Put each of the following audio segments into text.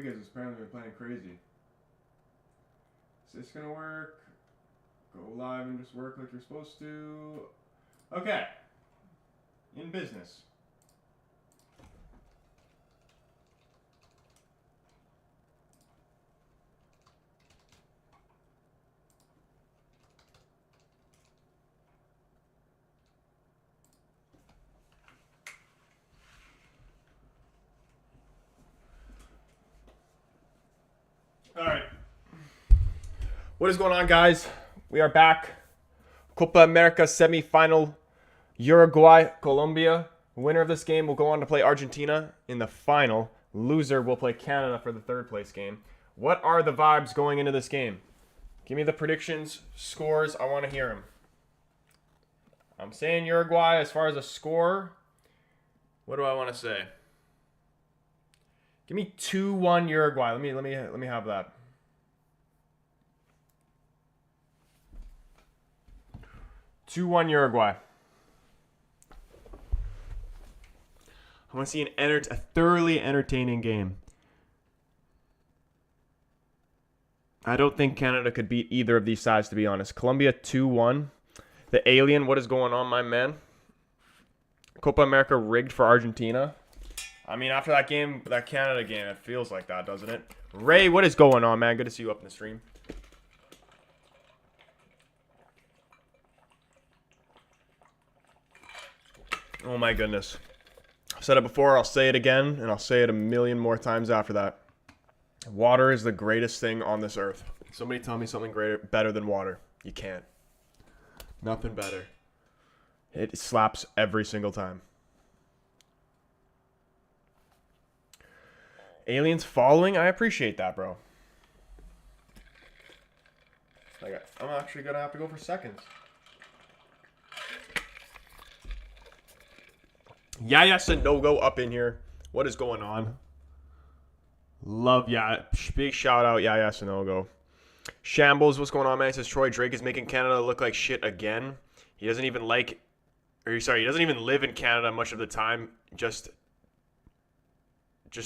Rodriguez has apparently been playing crazy. Is this gonna work? Go live and just work like you're supposed to. Okay. In business. All right. What is going on, guys? We are back. Copa America semifinal. Uruguay, Colombia. Winner of this game will go on to play Argentina in the final. Loser will play Canada for the third place game. What are the vibes going into this game? Give me the predictions, scores. I want to hear them. I'm saying Uruguay as far as a score. What do I want to say? Give me 2-1 Uruguay. Let me have that. (2-1) Uruguay. I want to see a thoroughly entertaining game. I don't think Canada could beat either of these sides, to be honest. Colombia 2-1. The alien, what is going on, my man? Copa America rigged for Argentina. I mean, after that game, that Canada game, it feels like that, doesn't it? Ray, what is going on, man? Good to see you up in the stream. Oh my goodness. I've said it before, I'll say it again, and I'll say it a million more times after that. Water is the greatest thing on this earth. Somebody tell me something better than water. You can't. Nothing better. It slaps every single time. Aliens following? I appreciate that, bro. I'm actually going to have to go for seconds. Yaya Sanogo up in here. What is going on? Love Yaya. Big shout out Yaya Sanogo. Shambles, what's going on, man? He says Troy Drake is making Canada look like shit again. He doesn't even he doesn't even live in Canada much of the time. Just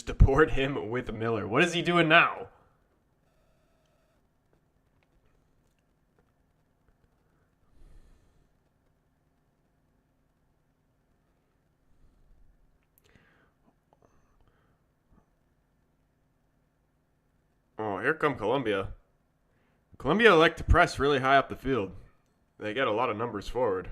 deport him with Miller. What is he doing now? Oh, here come Colombia. Colombia like to press really high up the field. They get a lot of numbers forward.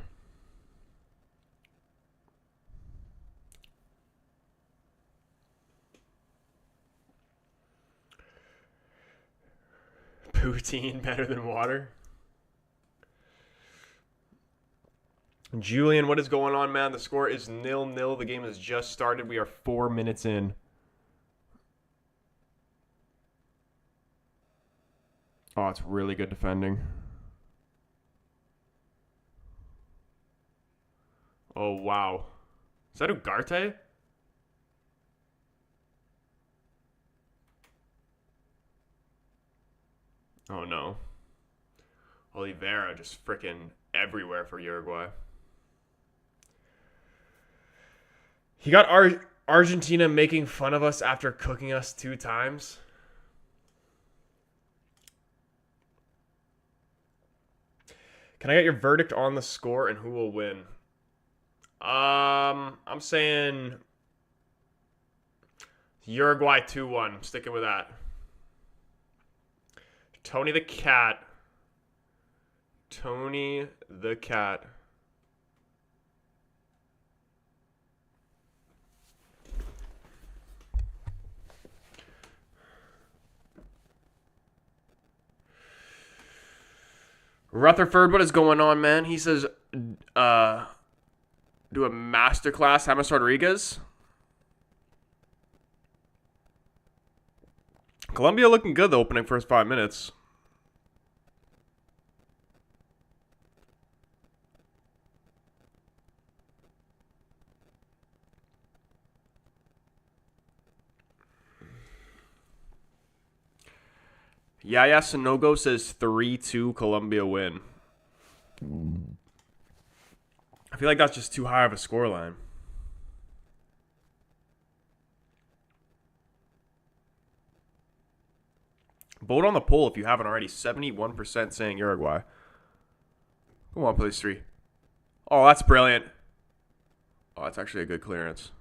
Poutine better than water. Julian, what is going on, man? The score is 0-0. The game has just started. We are 4 minutes in. Oh, it's really good defending. Oh, wow. Is that Ugarte? Oh, no. Oliveira just freaking everywhere for Uruguay. He got Argentina making fun of us after cooking us 2 times. Can I get your verdict on the score and who will win? I'm saying Uruguay 2-1. I'm sticking with that. Tony the Cat. Tony the Cat. Rutherford, what is going on, man? He says, do a masterclass, James Rodriguez. Colombia looking good the opening first 5 minutes. Yaya Sanogo says 3-2 Colombia win. I feel like that's just too high of a scoreline. Vote on the poll if you haven't already. 71% saying Uruguay. Come on, place 3. Oh, that's brilliant. Oh, that's actually a good clearance.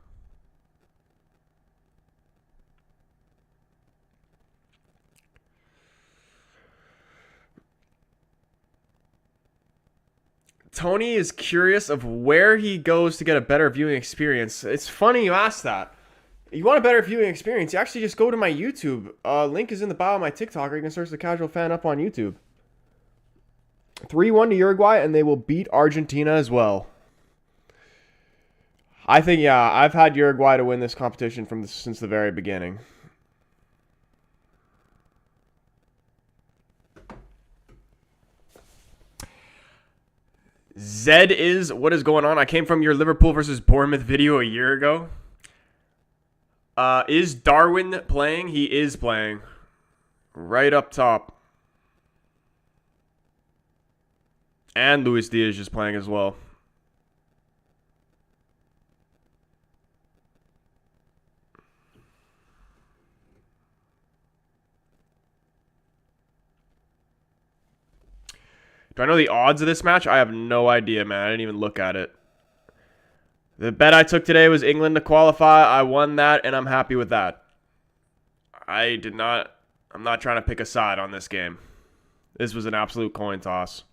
Tony is curious of where he goes to get a better viewing experience. It's funny you ask that. You want a better viewing experience, you actually just go to my YouTube. Link is in the bio of my TikTok, or you can search The Casual Fan up on YouTube. 3-1 to Uruguay, and they will beat Argentina as well. I think, yeah, I've had Uruguay to win this competition since the very beginning. Zed is, what is going on? I came from your Liverpool versus Bournemouth video a year ago. Is Darwin playing? He is playing. Right up top. And Luis Diaz is playing as well. Do I know the odds of this match? I have no idea, man. I didn't even look at it. The bet I took today was England to qualify. I won that, and I'm happy with that. I'm not trying to pick a side on this game. This was an absolute coin toss.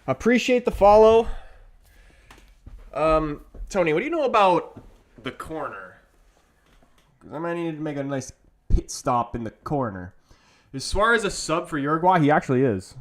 Appreciate the follow. Tony, what do you know about the corner? Because I might need to make a nice pit stop in the corner. Is Suarez a sub for Uruguay? He actually is.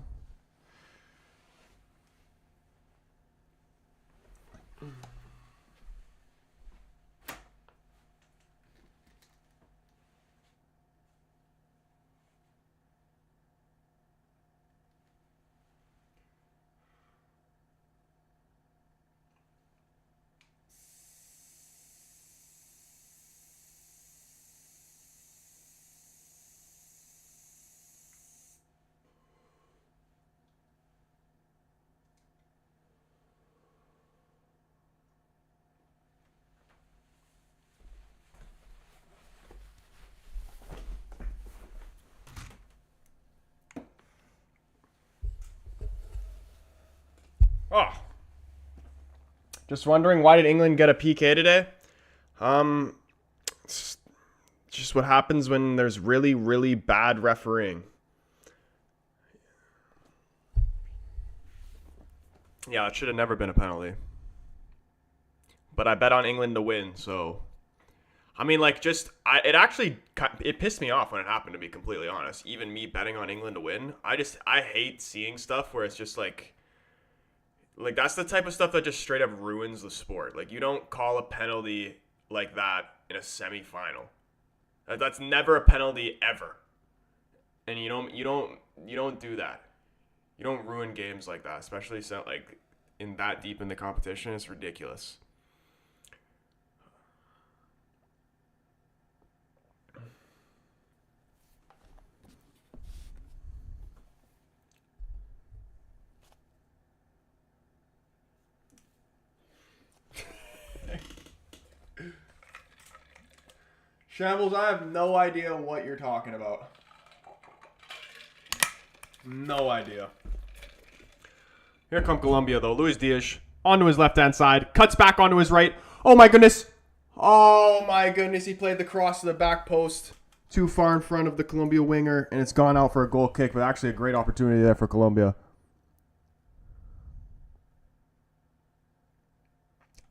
Oh. Just wondering, why did England get a PK today? It's just what happens when there's really, really bad refereeing. Yeah, it should have never been a penalty. But I bet on England to win, so... I mean, like, it pissed me off when it happened, to be completely honest. Even me betting on England to win. I hate seeing stuff where it's just like, that's the type of stuff that just straight up ruins the sport. Like, you don't call a penalty like that in a semifinal. That's never a penalty ever. And you don't do that. You don't ruin games like that, especially like in that deep in the competition. It's ridiculous. Shambles, I have no idea what you're talking about. No idea. Here come Colombia, though. Luis Diaz onto his left-hand side. Cuts back onto his right. Oh, my goodness. Oh, my goodness. He played the cross to the back post. Too far in front of the Colombia winger, and it's gone out for a goal kick, but actually a great opportunity there for Colombia.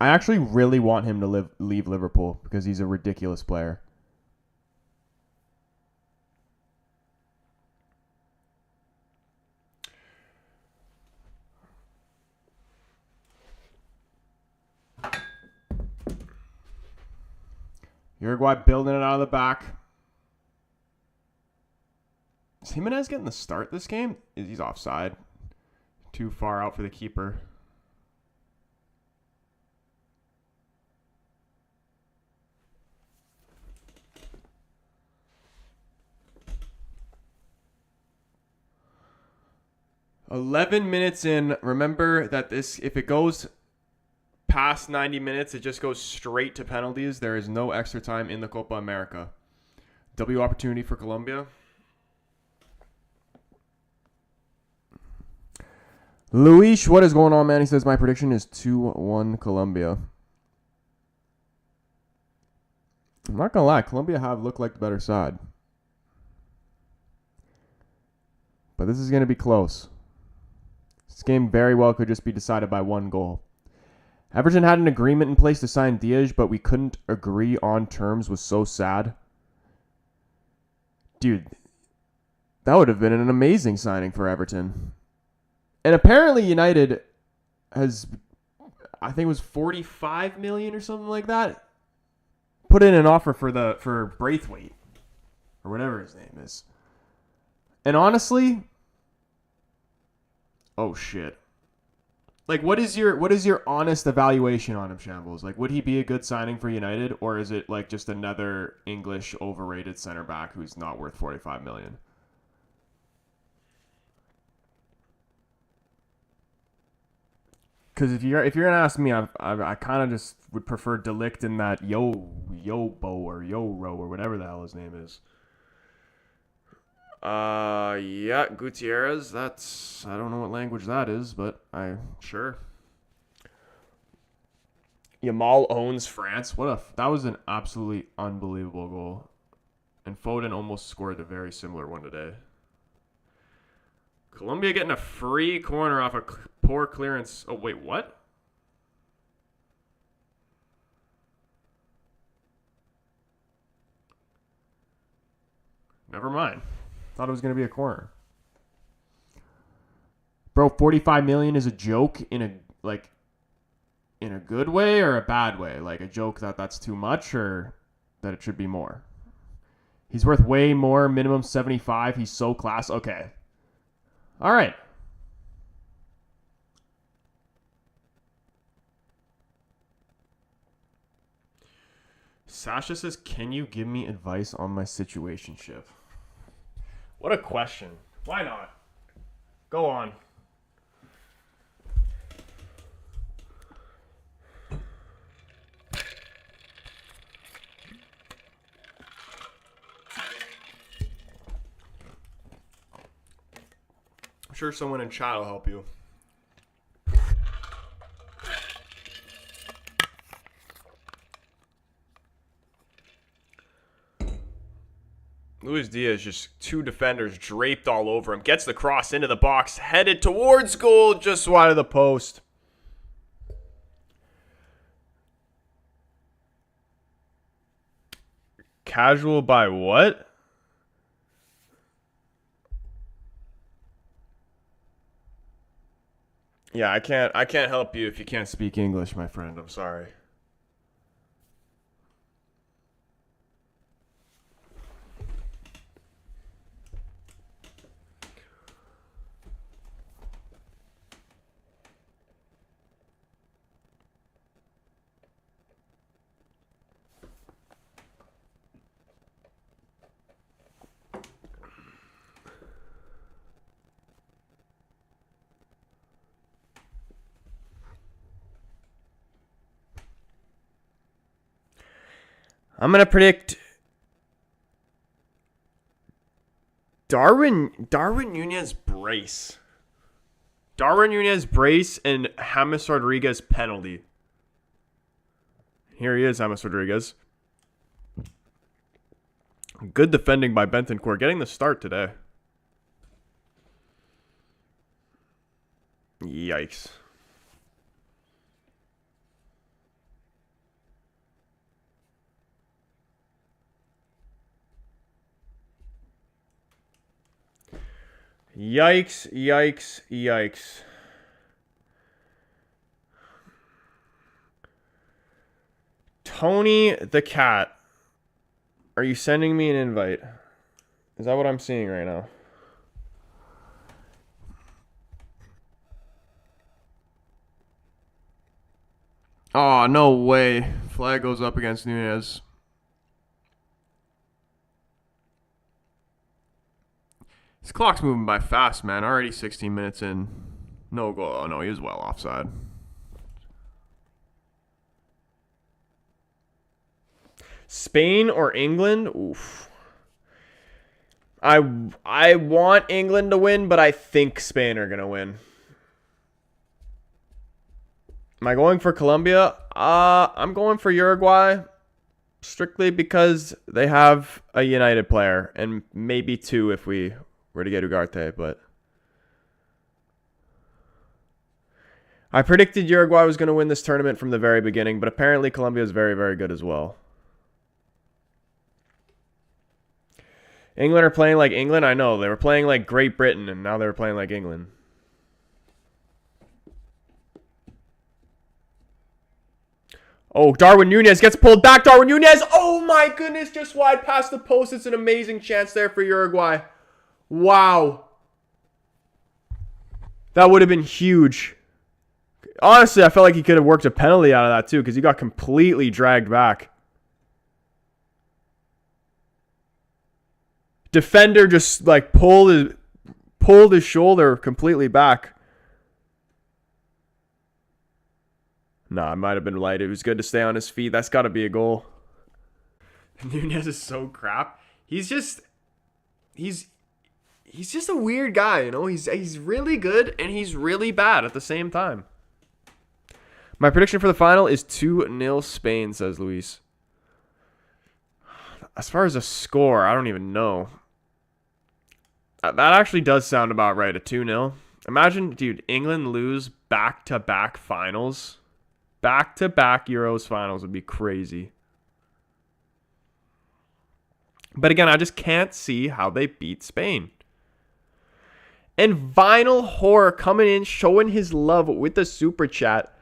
I actually really want him to leave Liverpool because he's a ridiculous player. Uruguay building it out of the back. Is Jimenez getting the start this game? He's offside. Too far out for the keeper. 11 minutes in. Remember that this, if it goes past 90 minutes, it just goes straight to penalties. There is no extra time in the Copa America. W opportunity for Colombia. Luis, what is going on, man? He says my prediction is 2-1 Colombia. I'm not going to lie. Colombia have looked like the better side. But this is going to be close. This game very well could just be decided by one goal. Everton had an agreement in place to sign Diaz, but we couldn't agree on terms. Was so sad. Dude, that would have been an amazing signing for Everton. And apparently United has, I think it was 45 million or something like that, put in an offer for Braithwaite or whatever his name is. And honestly, oh shit. Like, what is your honest evaluation on him, Shambles? Like, would he be a good signing for United, or is it like just another English overrated center back who's not worth 45 million? Because if you're gonna ask me, I kind of just would prefer Delict in that Yobo or Yoro or whatever the hell his name is. Yeah, Gutierrez. That's, I don't know what language that is, but sure. Yamal owns France. That was an absolutely unbelievable goal, and Foden almost scored a very similar one today. Colombia getting a free corner off a poor clearance. Oh, wait, what? Never mind. Thought it was going to be a corner. Bro, 45 million is a joke in a good way or a bad way? Like a joke that's too much, or that it should be more? He's worth way more, minimum 75. He's so class. Okay. All right. Sasha says, can you give me advice on my situationship? What a question. Why not? Go on. I'm sure someone in chat will help you. Luis Diaz, just two defenders draped all over him. Gets the cross into the box, headed towards goal, just wide of the post. Casual by what? Yeah, I can't help you if you can't speak English, my friend. I'm sorry. I'm going to predict Darwin Nunez brace. Darwin Nunez brace and James Rodriguez penalty. Here he is, James Rodriguez. Good defending by Bentancur, getting the start today. Yikes. Yikes, yikes, yikes. Tony the Cat. Are you sending me an invite? Is that what I'm seeing right now? Oh, no way. Flag goes up against Nunez. This clock's moving by fast, man. Already 16 minutes in. No goal. Oh, no, he was well offside. Spain or England? Oof. I want England to win, but I think Spain are going to win. Am I going for Colombia? I'm going for Uruguay. Strictly because they have a United player. And maybe two if we were to get Ugarte, but I predicted Uruguay was going to win this tournament from the very beginning, but apparently Colombia is very, very good as well. England are playing like England? I know. They were playing like Great Britain, and now they're playing like England. Oh, Darwin Núñez gets pulled back. Darwin Núñez! Oh my goodness, just wide past the post. It's an amazing chance there for Uruguay. Wow. That would have been huge. Honestly, I felt like he could have worked a penalty out of that too because he got completely dragged back. Defender just like pulled his shoulder completely back. Nah, it might have been light. It was good to stay on his feet. That's got to be a goal. Núñez is so crap. He's just a weird guy, you know? He's really good and he's really bad at the same time. My prediction for the final is 2-0 Spain, says Luis. As far as a score, I don't even know. That actually does sound about right, a 2-0. Imagine, dude, England lose back-to-back finals. Back-to-back Euros finals would be crazy. But again, I just can't see how they beat Spain. And Vinyl Horror coming in, showing his love with the super chat.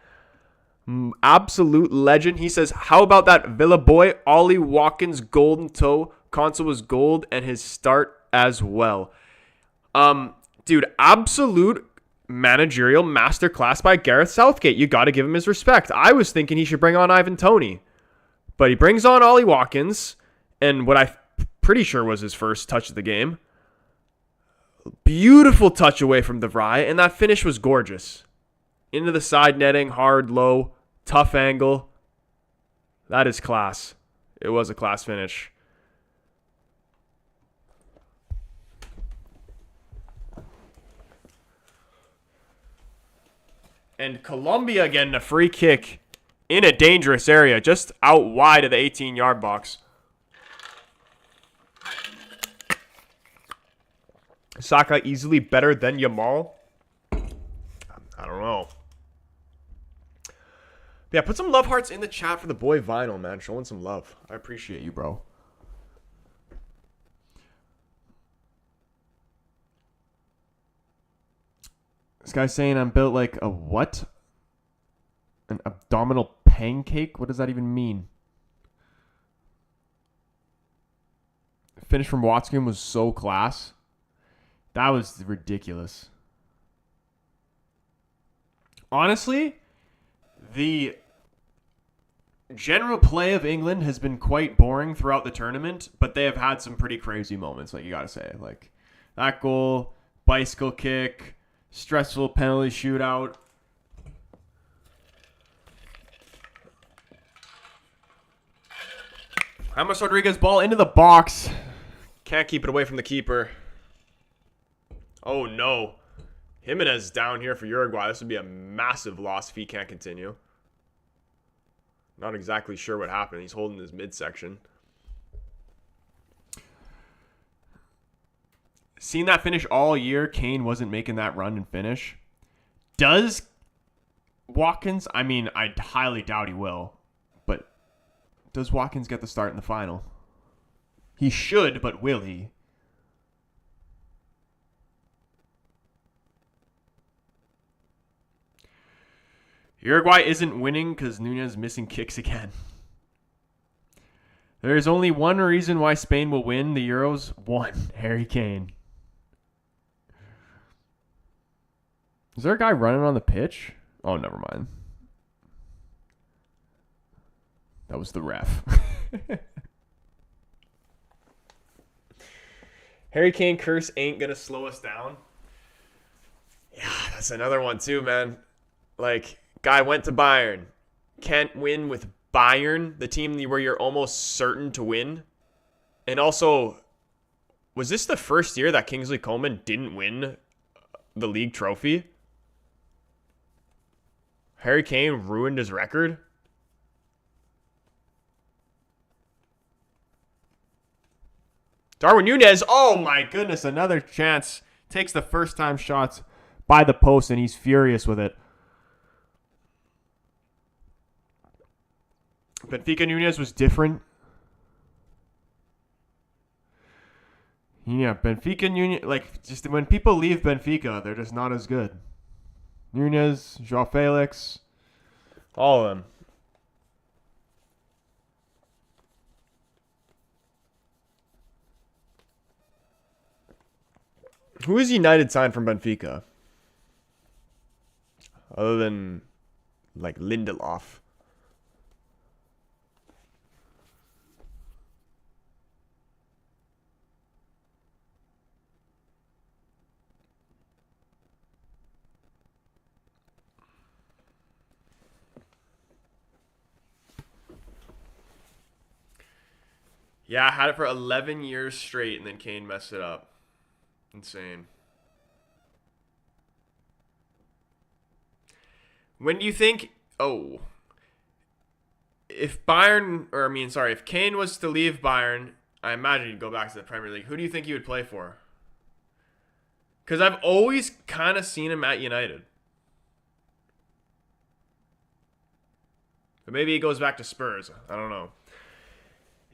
Absolute legend. He says, how about that Villa boy? Ollie Watkins' golden toe. Console was gold and his start as well. Dude, absolute managerial masterclass by Gareth Southgate. You got to give him his respect. I was thinking he should bring on Ivan Toney. But he brings on Ollie Watkins. And what I'm pretty sure was his first touch of the game. Beautiful touch away from De Vrij. And that finish was gorgeous. Into the side netting, hard, low, tough angle. That is class. It was a class finish. And Colombia getting a free kick in a dangerous area, just out wide of the 18-yard box. Saka easily better than Yamal? I don't know. Yeah, put some love hearts in the chat for the boy Vinyl, man. Showing some love. I appreciate you, bro. This guy's saying I'm built like a what? An abdominal pancake? What does that even mean? The finish from Watkins was so class. That was ridiculous. Honestly, the general play of England has been quite boring throughout the tournament, but they have had some pretty crazy moments, like you gotta say. Like that goal, bicycle kick, stressful penalty shootout. James Rodriguez ball into the box. Can't keep it away from the keeper. Oh no. Jimenez down here for Uruguay. This would be a massive loss if he can't continue. Not exactly sure what happened. He's holding his midsection. Seen that finish all year. Kane wasn't making that run and finish. Does Watkins? I mean, I highly doubt he will. But does Watkins get the start in the final? He should, but will he? Uruguay isn't winning because Núñez is missing kicks again. There is only one reason why Spain will win the Euros. One, Harry Kane. Is there a guy running on the pitch? Oh, never mind. That was the ref. Harry Kane curse ain't going to slow us down. Yeah, that's another one too, man. Like, guy went to Bayern. Can't win with Bayern, the team where you're almost certain to win. And also, was this the first year that Kingsley Coman didn't win the league trophy? Harry Kane ruined his record? Darwin Núñez, oh my goodness, another chance. Takes the first time shots by the post, and he's furious with it. Benfica Núñez was different. Yeah, Benfica Núñez, like, just when people leave Benfica, they're just not as good. Núñez, João Felix, all of them. Who is United signed from Benfica? Other than, like, Lindelof. Yeah, I had it for 11 years straight, and then Kane messed it up. Insane. When do you think... Oh. If Kane was to leave Bayern, I imagine he'd go back to the Premier League. Who do you think he would play for? Because I've always kind of seen him at United. But maybe he goes back to Spurs. I don't know.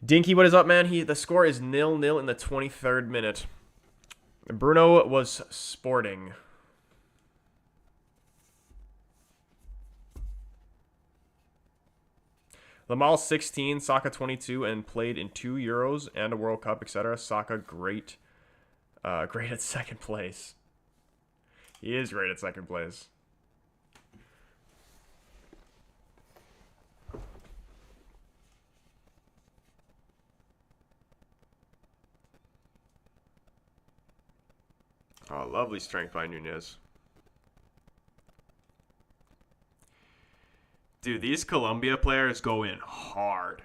Dinky, what is up, man? The score is 0-0 in the 23rd minute. Bruno was sporting. Lamal 16, Saka 22, and played in 2 Euros and a World Cup, etc. Saka great at second place. He is great at second place. Oh, lovely strength by Núñez. Dude, these Colombia players go in hard.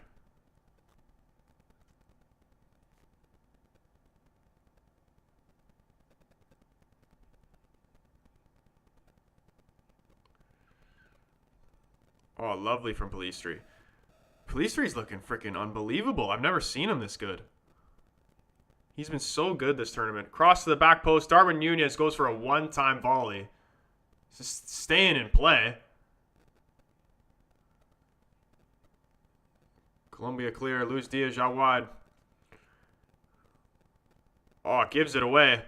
Oh, lovely from Pelistri. Pelistri's looking freaking unbelievable. I've never seen him this good. He's been so good this tournament. Cross to the back post. Darwin Núñez goes for a one-time volley. Just staying in play. Colombia clear. Luis Diaz out wide. Oh, gives it away.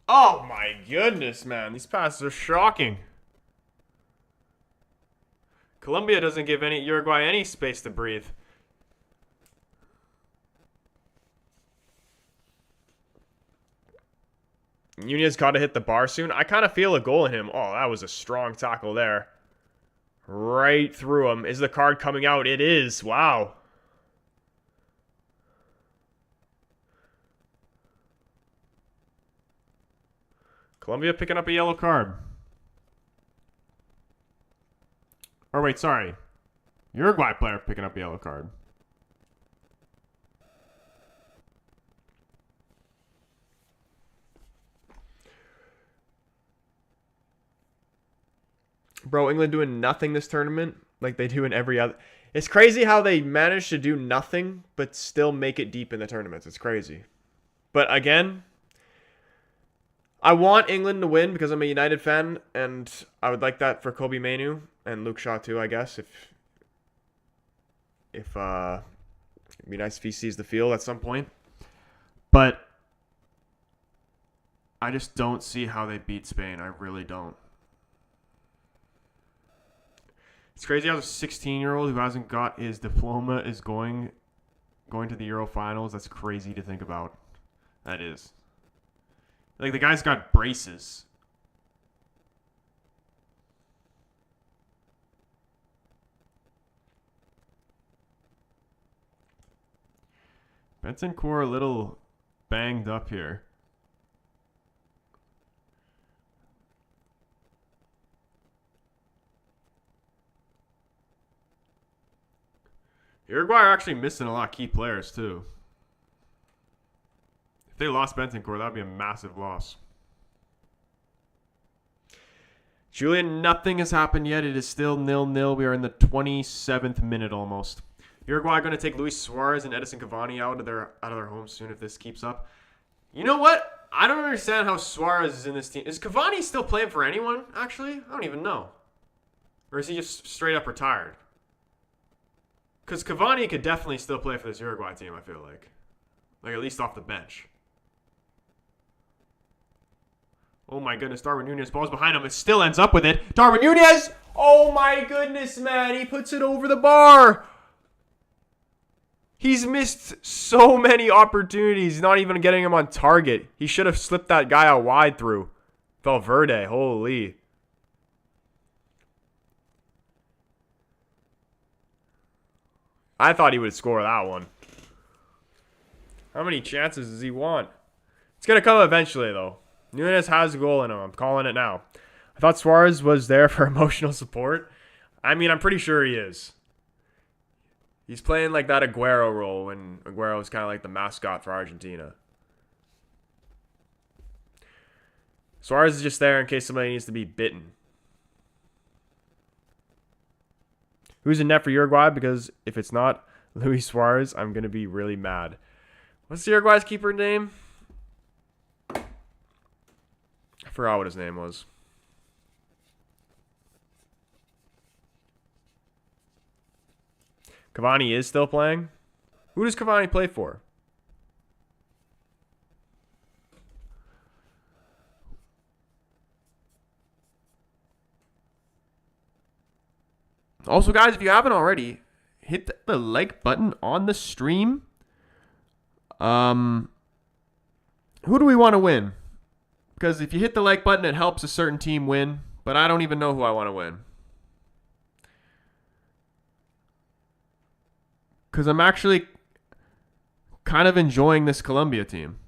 Oh my goodness, man. These passes are shocking. Colombia doesn't give Uruguay any space to breathe. Núñez got to hit the bar soon. I kind of feel a goal in him. Oh, that was a strong tackle there. Right through him. Is the card coming out? It is. Wow. Colombia picking up a yellow card. Or wait, sorry. Uruguay player picking up a yellow card. Bro, England doing nothing this tournament like they do in every other. It's crazy how they manage to do nothing but still make it deep in the tournaments. It's crazy. But again, I want England to win because I'm a United fan, and I would like that for Kobe Mainoo and Luke Shaw too, I guess. It'd be nice if he sees the field at some point. But I just don't see how they beat Spain. I really don't. It's crazy how a 16-year-old who hasn't got his diploma is going to the Euro finals. That's crazy to think about. That is. Like, the guy's got braces. Bentancur a little banged up here. Uruguay are actually missing a lot of key players, too. If they lost Bentancur, that would be a massive loss. Julian, nothing has happened yet. It is still 0-0. We are in the 27th minute almost. Uruguay going to take Luis Suarez and Edison Cavani out of their home soon if this keeps up. You know what? I don't understand how Suarez is in this team. Is Cavani still playing for anyone, actually? I don't even know. Or is he just straight up retired? Because Cavani could definitely still play for this Uruguay team, I feel like. Like, at least off the bench. Oh my goodness, Darwin Nunez balls behind him. It still ends up with it. Darwin Nunez! Oh my goodness, man. He puts it over the bar. He's missed so many opportunities. Not even getting him on target. He should have slipped that guy out wide through. Valverde, holy. I thought he would score that one. How many chances does he want? It's going to come eventually, though. Nunez has a goal in him. I'm calling it now. I thought Suarez was there for emotional support. I mean, I'm pretty sure he is. He's playing like that Aguero role when Aguero is kind of like the mascot for Argentina. Suarez is just there in case somebody needs to be bitten. Who's in net for Uruguay? Because if it's not Luis Suarez, I'm going to be really mad. What's the Uruguay's keeper name? I forgot what his name was. Cavani is still playing. Who does Cavani play for? Also, guys, if you haven't already, hit the like button on the stream. Who do we want to win? Because if you hit the like button, it helps a certain team win. But I don't even know who I want to win. Because I'm actually kind of enjoying this Colombia team.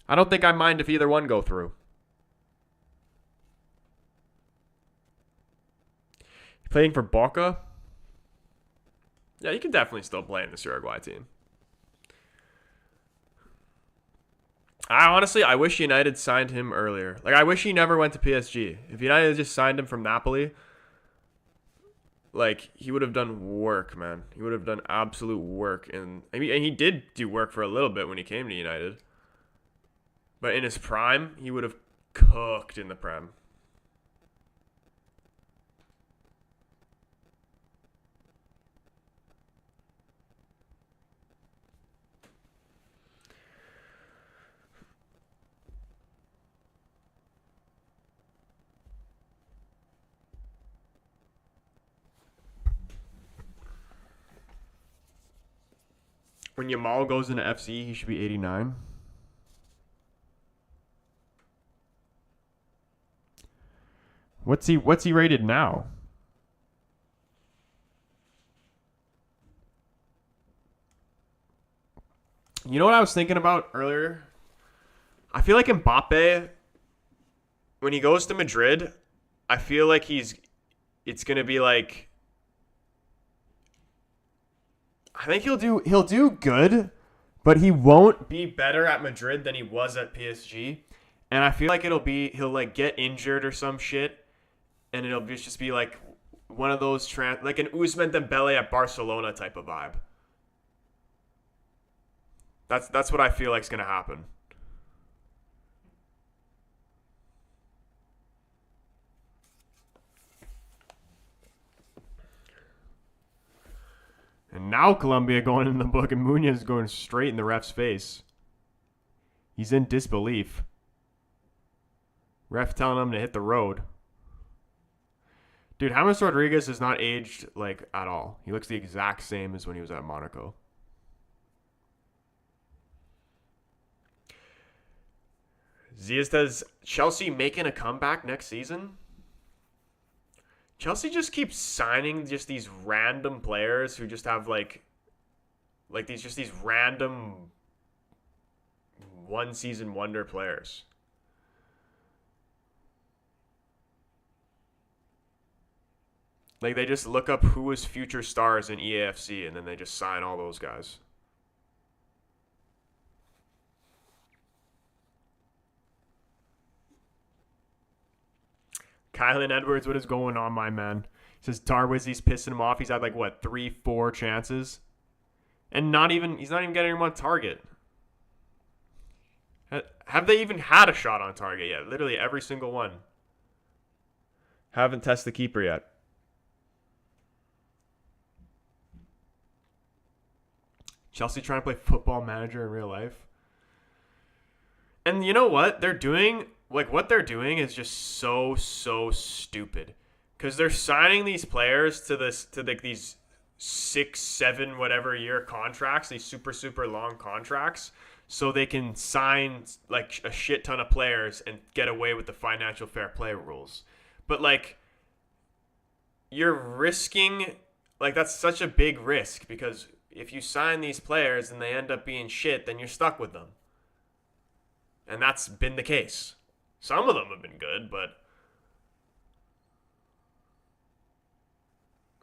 I don't think I mind if either one go through. Playing for Boca? Yeah, you can definitely still play in this Uruguay team. I wish United signed him earlier. Like, I wish he never went to PSG. If United just signed him from Napoli, like, he would have done work, man. He would have done absolute work. And he did do work for a little bit when he came to United. But in his prime, he would have cooked in the Prem. When Yamal goes into FC, he should be 89. What's he rated now? You know what I was thinking about earlier? I feel like Mbappe, when he goes to Madrid, I feel like it's gonna be like, I think he'll do good, but he won't be better at Madrid than he was at PSG. And I feel like he'll like get injured or some shit, and it'll just be like one of those like an Ousmane Dembele at Barcelona type of vibe. That's what I feel like is gonna happen. And now Colombia going in the book and Munoz going straight in the ref's face. He's in disbelief. Ref telling him to hit the road. Dude, James Rodriguez has not aged like at all. He looks the exact same as when he was at Monaco. Zia says, Chelsea making a comeback next season? Chelsea just keeps signing just these random players who just have like Like these random one season wonder players. Like they just look up who is future stars in EAFC and then they just sign all those guys. Kylan Edwards, what is going on, my man? He says Darwizzy's pissing him off. He's had like what, 3-4 chances, and he's not even getting him on target. Have they even had a shot on target yet? Literally every single one. Haven't tested the keeper yet. Chelsea trying to play Football Manager in real life. And you know what they're doing? Like, what they're doing is just so stupid. Because they're signing these players to these 6-7 whatever year contracts, these super long contracts, so they can sign like a shit ton of players and get away with the financial fair play rules. But like, you're risking, like, that's such a big risk, because if you sign these players and they end up being shit, then you're stuck with them. And that's been the case. Some of them have been good, but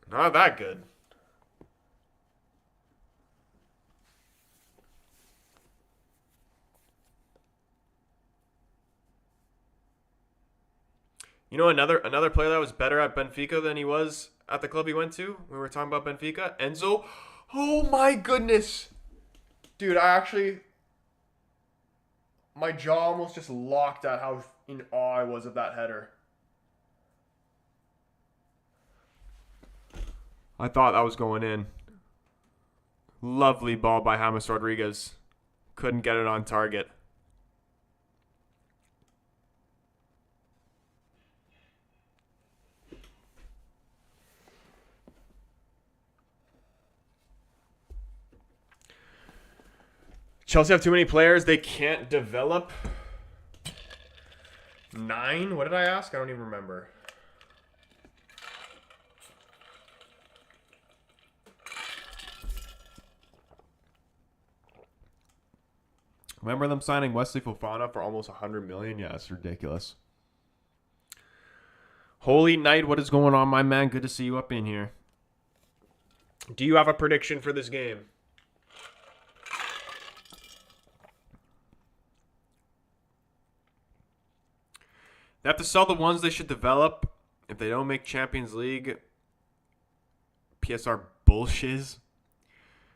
not that good. You know, another player that was better at Benfica than he was at the club he went to? We were talking about Benfica. Enzo. Oh my goodness. Dude, my jaw almost just locked at how in awe I was of that header. I thought that was going in. Lovely ball by James Rodriguez. Couldn't get it on target. Chelsea have too many players they can't develop. 9? What did I ask? I don't even remember. Remember them signing Wesley Fofana for almost $100 million? Yeah, it's ridiculous. Holy Knight, what is going on, my man? Good to see you up in here. Do you have a prediction for this game? They have to sell the ones they should develop. If they don't make Champions League, PSR bullshiz.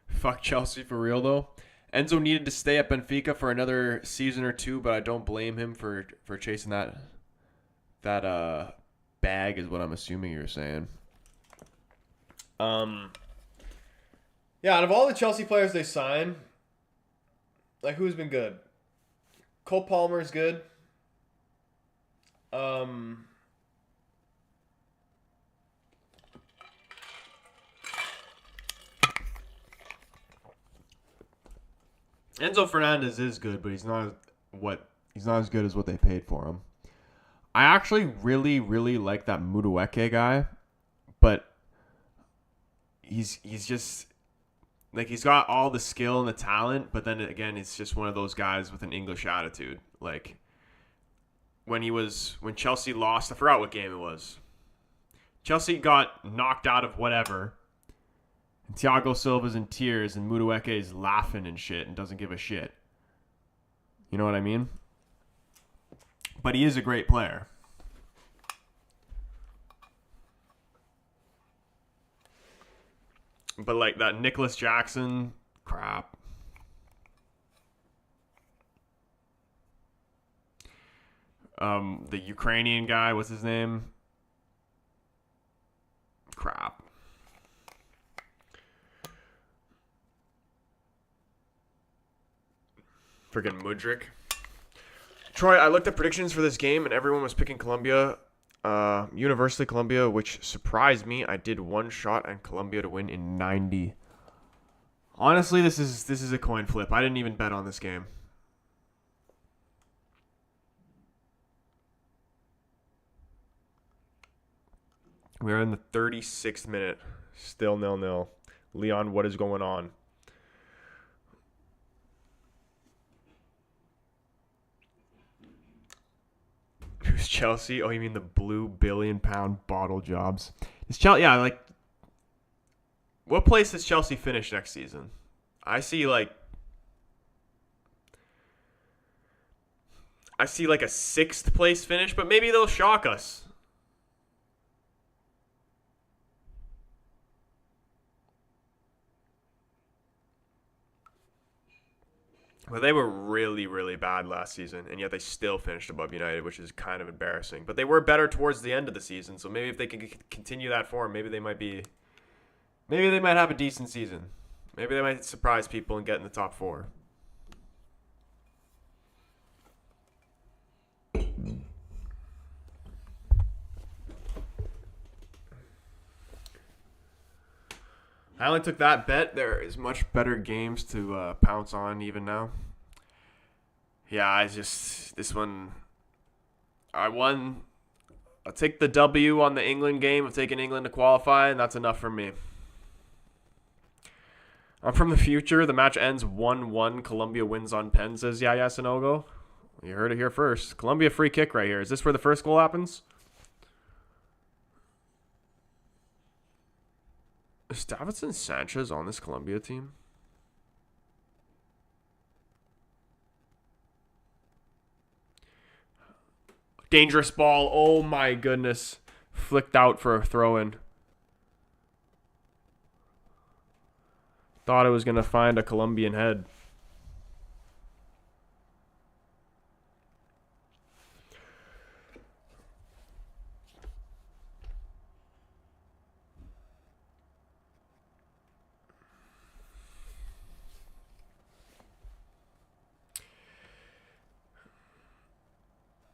Fuck Chelsea for real, though. Enzo needed to stay at Benfica for another season or two, but I don't blame him for chasing that bag, is what I'm assuming you're saying. Yeah, out of all the Chelsea players they sign, like, who's been good? Cole Palmer's good. Enzo Fernandez is good, but he's not as good as what they paid for him. I actually really like that Mudueke guy, but he's just like, he's got all the skill and the talent, but then again, it's just one of those guys with an English attitude. Like, when Chelsea lost, I forgot what game it was. Chelsea got knocked out of whatever. And Thiago Silva's in tears and Mudueke is laughing and shit and doesn't give a shit. You know what I mean? But he is a great player. But like that Nicholas Jackson crap. The Ukrainian guy, what's his name? Crap. Friggin' Mudryk. Troy, I looked at predictions for this game and everyone was picking Colombia. Universally Colombia, which surprised me. I did one shot on Colombia to win in 90. Honestly, this is a coin flip. I didn't even bet on this game. We're in the 36th minute. Still 0-0. Leon, what is going on? Who's Chelsea? Oh, you mean the blue billion-pound bottle jobs? Is Chelsea? Yeah, like, what place does Chelsea finish next season? I see like a 6th place finish, but maybe they'll shock us. Well, they were really, really bad last season, and yet they still finished above United, which is kind of embarrassing. But they were better towards the end of the season, so maybe if they can continue that form, maybe they might have a decent season. Maybe they might surprise people and get in the top 4. I only took that bet. There is much better games to pounce on even now. Yeah, this one, I won. I'll take the W on the England game. I'm taking England to qualify, and that's enough for me. I'm from the future. The match ends 1-1. Colombia wins on pen, says Yaya Sanogo. You heard it here first. Colombia free kick right here. Is this where the first goal happens? Is Davinson Sanchez on this Colombia team? Dangerous ball. Oh my goodness. Flicked out for a throw-in. Thought it was going to find a Colombian head.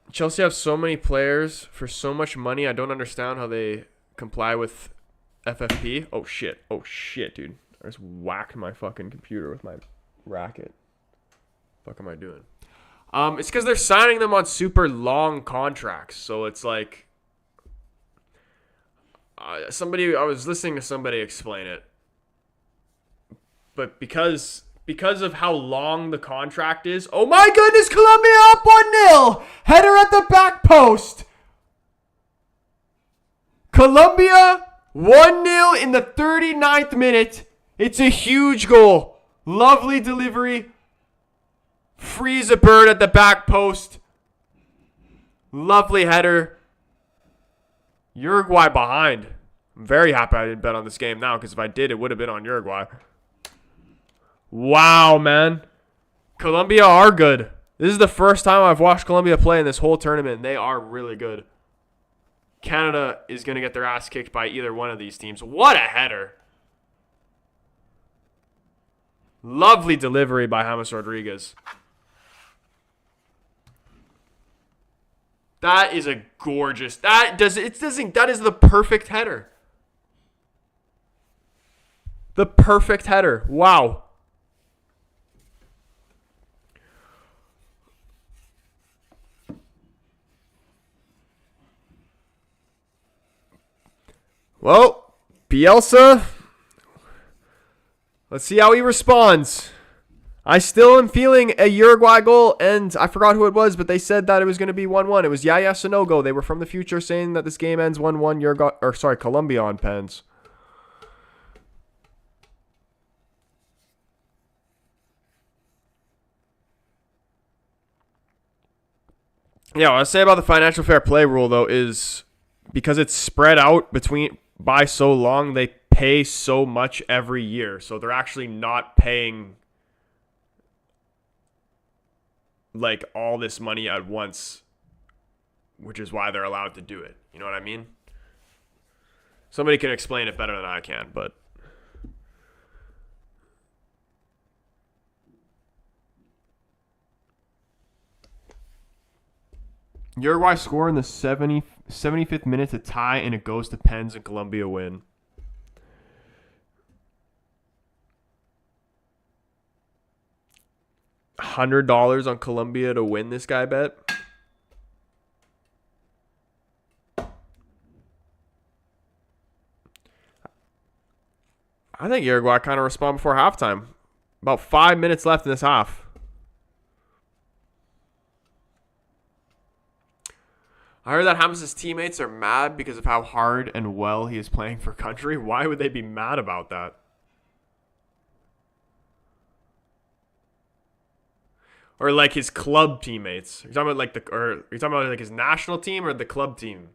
Chelsea have so many players for so much money. I don't understand how they comply with FFP. Oh, shit. Oh, shit, dude. I just whacked my fucking computer with my racket. What the fuck am I doing? It's because they're signing them on super long contracts. So it's like... I was listening to somebody explain it. But because of how long the contract is. Oh my goodness, Colombia up 1-0. Header at the back post. Colombia 1-0 in the 39th minute. It's a huge goal. Lovely delivery. Frees a bird at the back post. Lovely header. Uruguay behind. I'm very happy I didn't bet on this game now, because if I did, it would have been on Uruguay. Wow, man. Colombia are good. This is the first time I've watched Colombia play in this whole tournament. They are really good. Canada is going to get their ass kicked by either one of these teams. What a header. Lovely delivery by James Rodriguez. That is a gorgeous... That is the perfect header. The perfect header. Wow. Well, Bielsa, let's see how he responds. I still am feeling a Uruguay goal, and I forgot who it was, but they said that it was going to be 1-1. It was Yaya Sanogo. They were from the future saying that this game ends 1-1 Colombia on pens. Yeah, what I say about the financial fair play rule, though, is because it's spread out by so long, they pay so much every year. So they're actually not paying like all this money at once, which is why they're allowed to do it. You know what I mean? Somebody can explain it better than I can, but Uruguay score in the 75th minute to tie, and it goes to pens, and Colombia win. $100 on Colombia to win this guy bet. I think Uruguay kind of respond before halftime. About 5 minutes left in this half. I heard that James' teammates are mad because of how hard and well he is playing for country. Why would they be mad about that? Or like his club teammates. You're talking about you're talking about like his national team or the club team?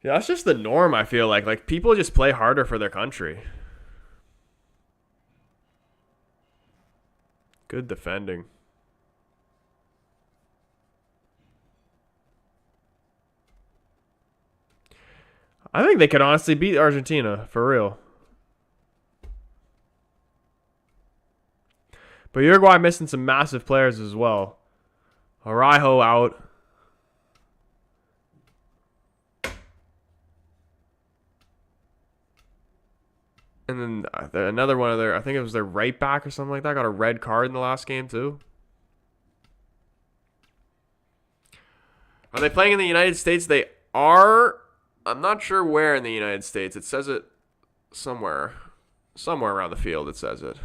Yeah, that's just the norm, I feel like. Like, people just play harder for their country. Good defending. I think they could honestly beat Argentina, for real. But Uruguay missing some massive players as well. Araujo out. And then another one of their, I think it was their right back or something like that, got a red card in the last game too. Are they playing in the United States? They are. I'm not sure where in the United States. It says it somewhere. Somewhere around the field it says it.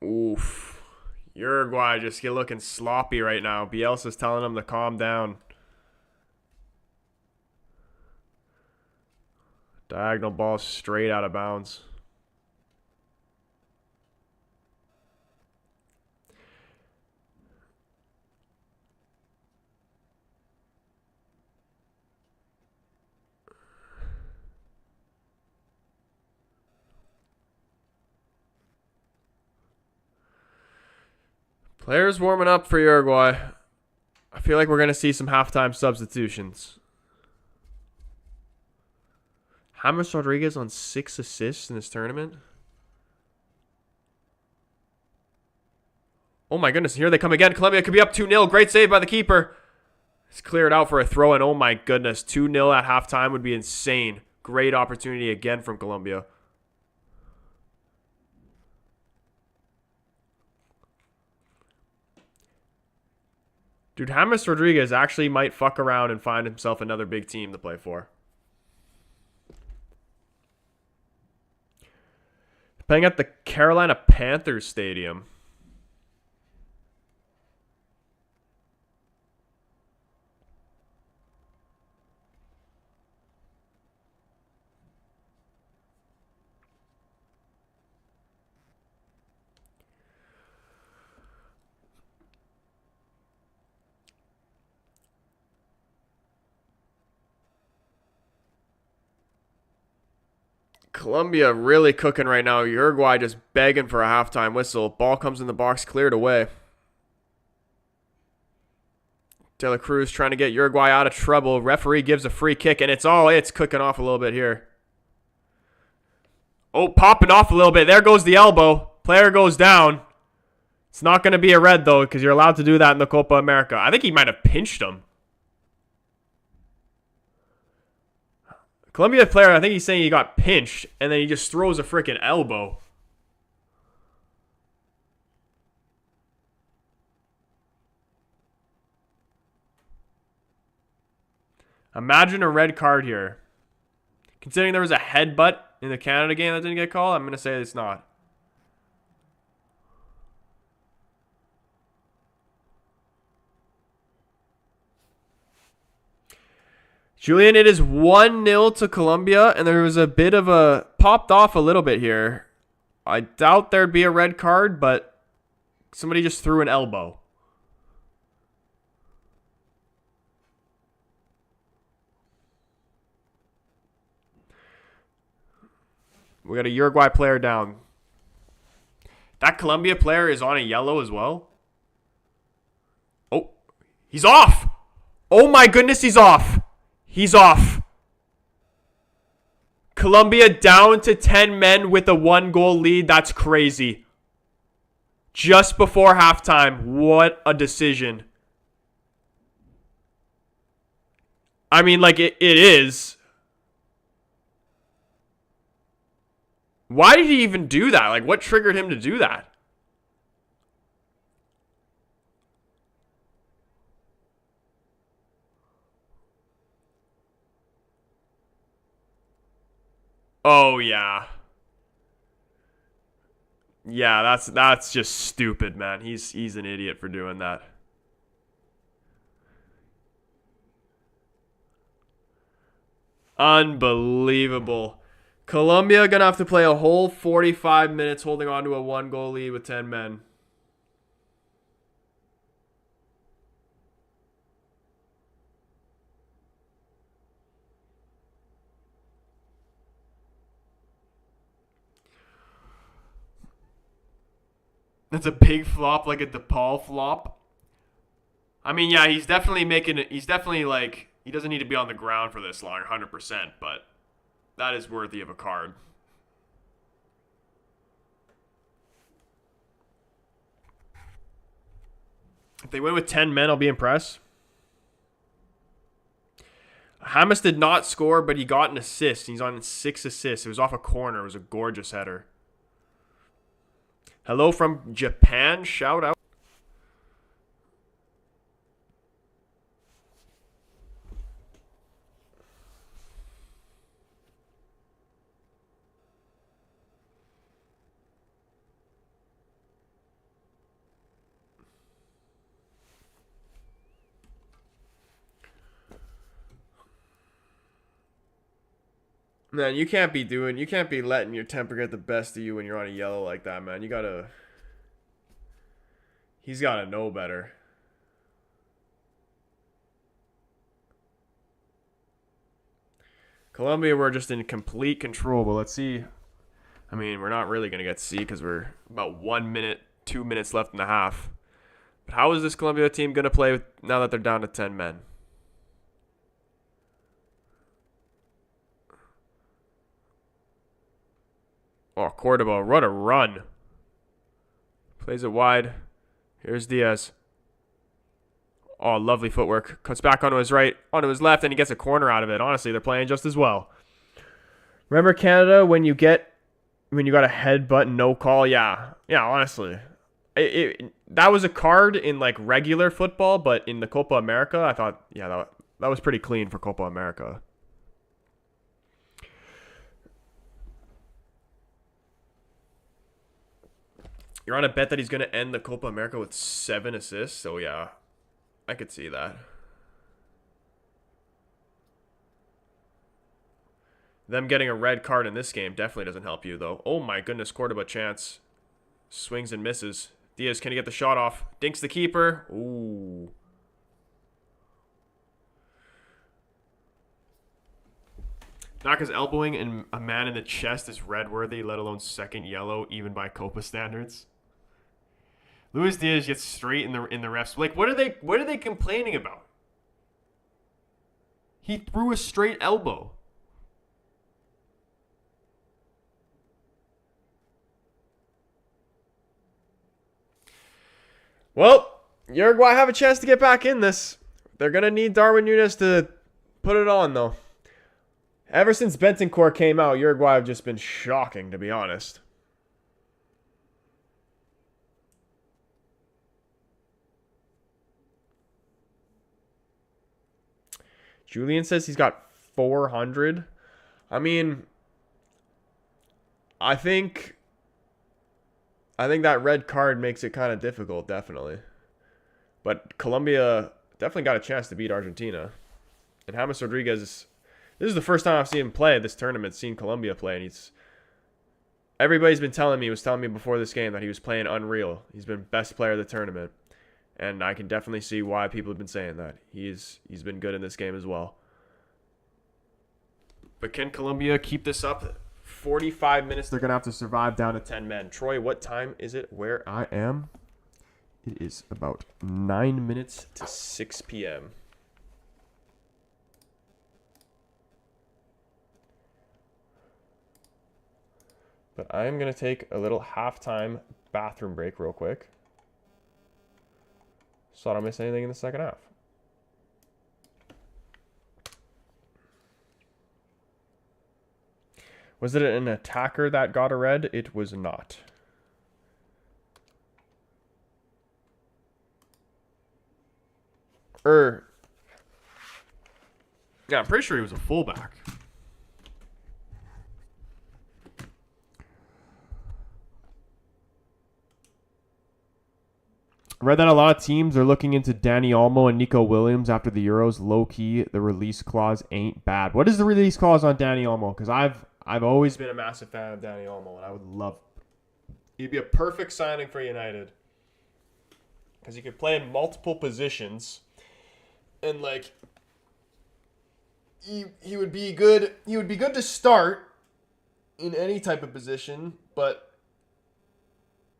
Oof. Uruguay just looking sloppy right now. Bielsa's telling them to calm down. Diagonal ball straight out of bounds. Players warming up for Uruguay. I feel like we're going to see some halftime substitutions. James Rodriguez on 6 assists in this tournament. Oh my goodness, here they come again. Colombia could be up 2-0. Great save by the keeper. It's cleared out for a throw, and oh my goodness, 2-0 at halftime would be insane. Great opportunity again from Colombia. Dude, James Rodriguez actually might fuck around and find himself another big team to play for. Playing at the Carolina Panthers Stadium. Colombia really cooking right now. Uruguay just begging for a halftime whistle. Ball comes in the box, cleared away. De La Cruz trying to get Uruguay out of trouble. Referee gives a free kick, and it's cooking off a little bit here. Oh, popping off a little bit. There goes the elbow. Player goes down. It's not going to be a red, though, because you're allowed to do that in the Copa America. I think he might have pinched him. Colombia player, I think he's saying he got pinched, and then he just throws a freaking elbow. Imagine a red card here. Considering there was a headbutt in the Canada game that didn't get called, I'm going to say it's not. Julian, it is 1-0 to Colombia, and there was a bit of a popped off a little bit here. I doubt there'd be a red card, but somebody just threw an elbow. We got a Uruguay player down. That Colombia player is on a yellow as well. Oh, he's off. Oh my goodness, he's off. He's off. Colombia down to 10 men with a 1-goal lead. That's crazy. Just before halftime. What a decision. I mean, like, it is. Why did he even do that? Like, what triggered him to do that? Oh, yeah. Yeah, that's just stupid, man. He's an idiot for doing that. Unbelievable. Colombia gonna have to play a whole 45 minutes holding on to a 1-goal lead with 10 men. That's a big flop, like a DePaul flop. I mean, yeah, he's definitely making it. He's definitely like, he doesn't need to be on the ground for this long, 100%, but that is worthy of a card. If they win with 10 men, I'll be impressed. James did not score, but he got an assist. He's on 6 assists. It was off a corner. It was a gorgeous header. Hello from Japan. Shout out. Man, you can't be letting your temper get the best of you when you're on a yellow like that, man. He's gotta know better. Colombia, we're just in complete control, but let's see. I mean, we're not really gonna get to see because we're about 1 minute, 2 minutes left in the half. But how is this Colombia team gonna play now that they're down to 10 men? Oh, Cordoba, what a run. Plays it wide. Here's Diaz. Oh, lovely footwork. Cuts back onto his right, onto his left, and he gets a corner out of it. Honestly, they're playing just as well. Remember Canada when you got a headbutt and no call? Yeah, honestly. That was a card in like regular football, but in the Copa America, I thought, yeah, that was pretty clean for Copa America. You're on a bet that he's going to end the Copa America with 7 assists, so yeah, I could see that. Them getting a red card in this game definitely doesn't help you, though. Oh my goodness, Cordoba chance. Swings and misses. Diaz, can he get the shot off? Dinks the keeper. Ooh. Naka's elbowing a man in the chest is red-worthy, let alone second yellow, even by Copa standards. Luis Diaz gets straight in the refs. Like, what are they complaining about? He threw a straight elbow. Well, Uruguay have a chance to get back in this. They're going to need Darwin Núñez to put it on, though. Ever since Bentancur came out, Uruguay have just been shocking, to be honest. Julian says he's got 400. I mean, I think that red card makes it kind of difficult, definitely. But Colombia definitely got a chance to beat Argentina. And James Rodriguez, this is the first time I've seen him play this tournament, seen Colombia play, and everybody's been telling me, before this game that he was playing unreal. He's been best player of the tournament. And I can definitely see why people have been saying that. He's been good in this game as well. But can Colombia keep this up? 45 minutes, they're going to have to survive down to 10 men. Troy, what time is it where I am? It is about 9 minutes to 6 p.m. But I am going to take a little halftime bathroom break real quick, so I don't miss anything in the second half. Was it an attacker that got a red? It was not. Yeah, I'm pretty sure he was a fullback. I read that a lot of teams are looking into Danny Olmo and Nico Williams after the Euros. Low key, the release clause ain't bad. What is the release clause on Danny Olmo? Because I've always been a massive fan of Danny Olmo, and I would love. He'd be a perfect signing for United. Because he could play in multiple positions, and like he would be good. He would be good to start in any type of position, but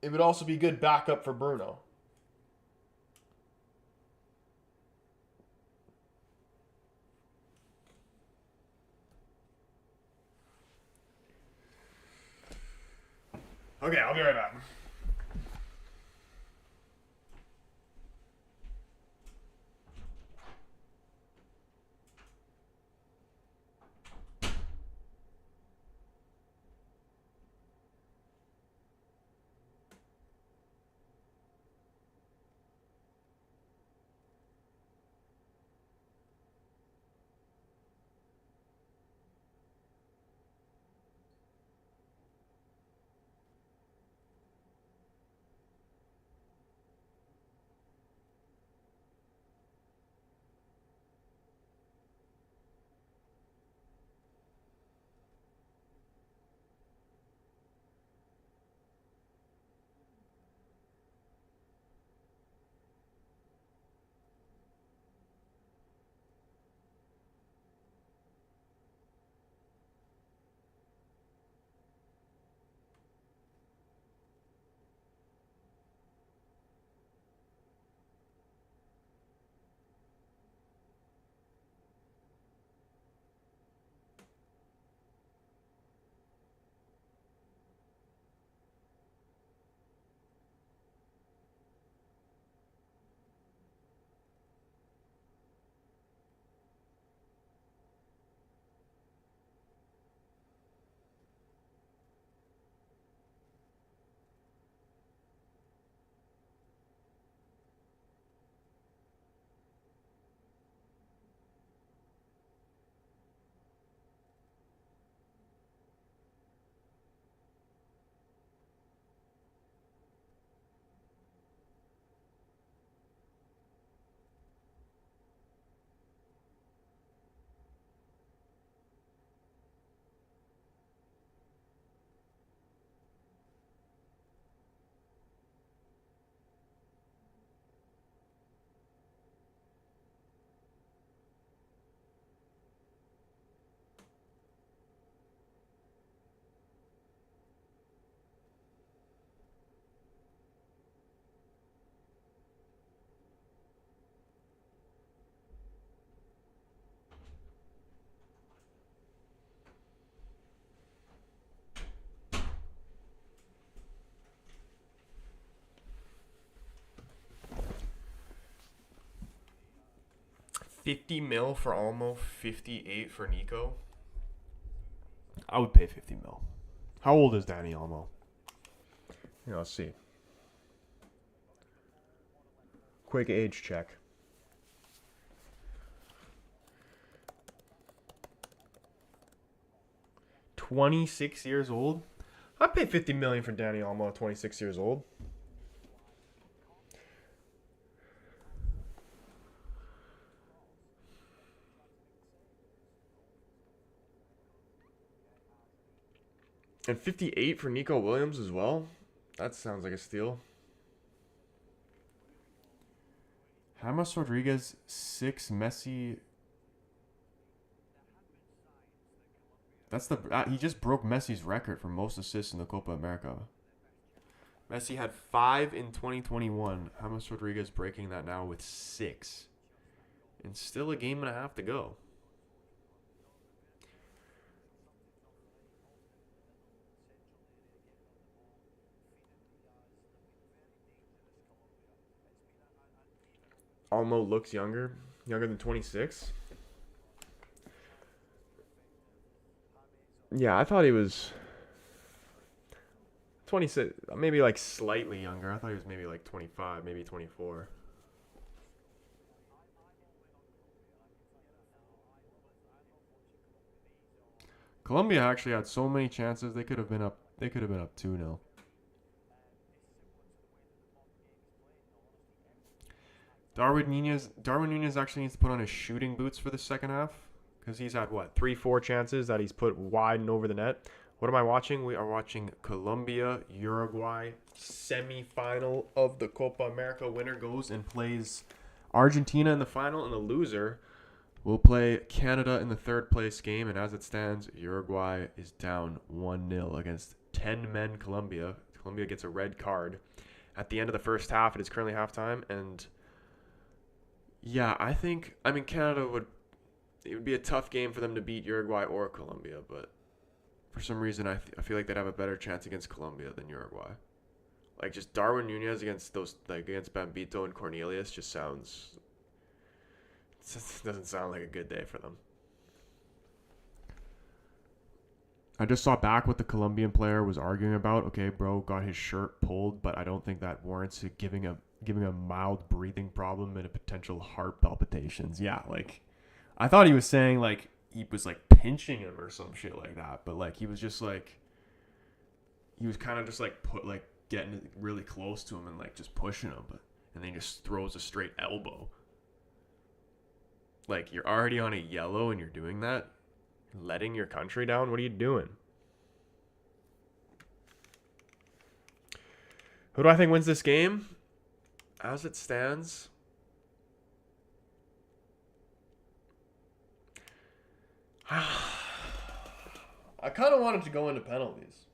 it would also be good backup for Bruno. Okay, I'll be right back. $50 million for Olmo, 58 for Nico. I would pay $50 million. How old is Danny Olmo? Yeah, let's see. Quick age check. $26 years old. I'd pay $50 million for Danny Olmo at 26 years old. And 58 for Nico Williams as well. That sounds like a steal. James Rodriguez, 6. Messi. That's he just broke Messi's record for most assists in the Copa America. Messi had 5 in 2021. James Rodriguez breaking that now with 6. And still a game and a half to go. Olmo looks younger than 26. Yeah, I thought he was 26, maybe like slightly younger. I thought he was maybe like 25, maybe 24. Colombia actually had so many chances. They could have been up. They could have been up 2-0. Darwin Nunez actually needs to put on his shooting boots for the second half because he's had what 3-4 chances that he's put wide and over the net. What am I watching? We are watching Colombia, Uruguay semi-final of the Copa America. Winner goes and plays Argentina in the final, and the loser will play Canada in the third place game. And as it stands, Uruguay is down 1-0 against 10 men Colombia. Colombia gets a red card at the end of the first half. It is currently halftime, and yeah, I mean Canada it would be a tough game for them to beat Uruguay or Colombia, but for some reason I feel like they'd have a better chance against Colombia than Uruguay. Like just Darwin Nunez against against Bambito and Cornelius doesn't sound like a good day for them. I just saw back what the Colombian player was arguing about. Okay, bro got his shirt pulled, but I don't think that warrants giving a mild breathing problem and a potential heart palpitations. Yeah, like I thought he was saying like he was like pinching him or some shit like that, but like he was kind of just like getting really close to him and like just pushing him, and then he just throws a straight elbow. Like you're already on a yellow and you're doing that, letting your country down. What are you doing? Who do I think wins this game? As it stands, I kind of wanted to go into penalties.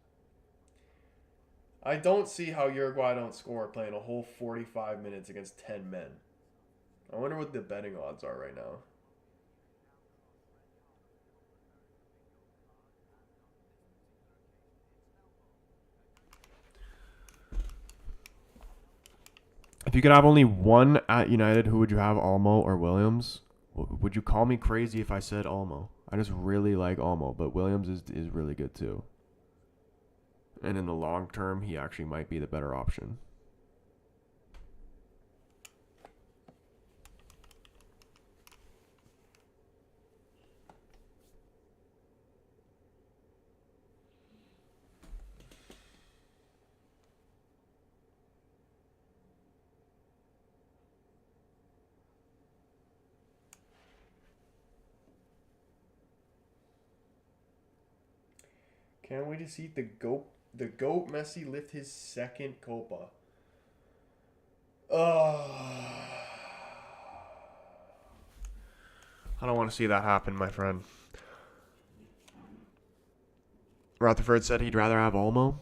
I don't see how Uruguay don't score playing a whole 45 minutes against 10 men. I wonder what the betting odds are right now. If you could have only one at United, who would you have, Olmo or Williams? Would you call me crazy if I said Olmo? I just really like Olmo, but Williams is really good too. And in the long term, he actually might be the better option. Can't wait to see the goat Messi lift his second Copa. I don't want to see that happen, my friend. Rutherford said he'd rather have Olmo.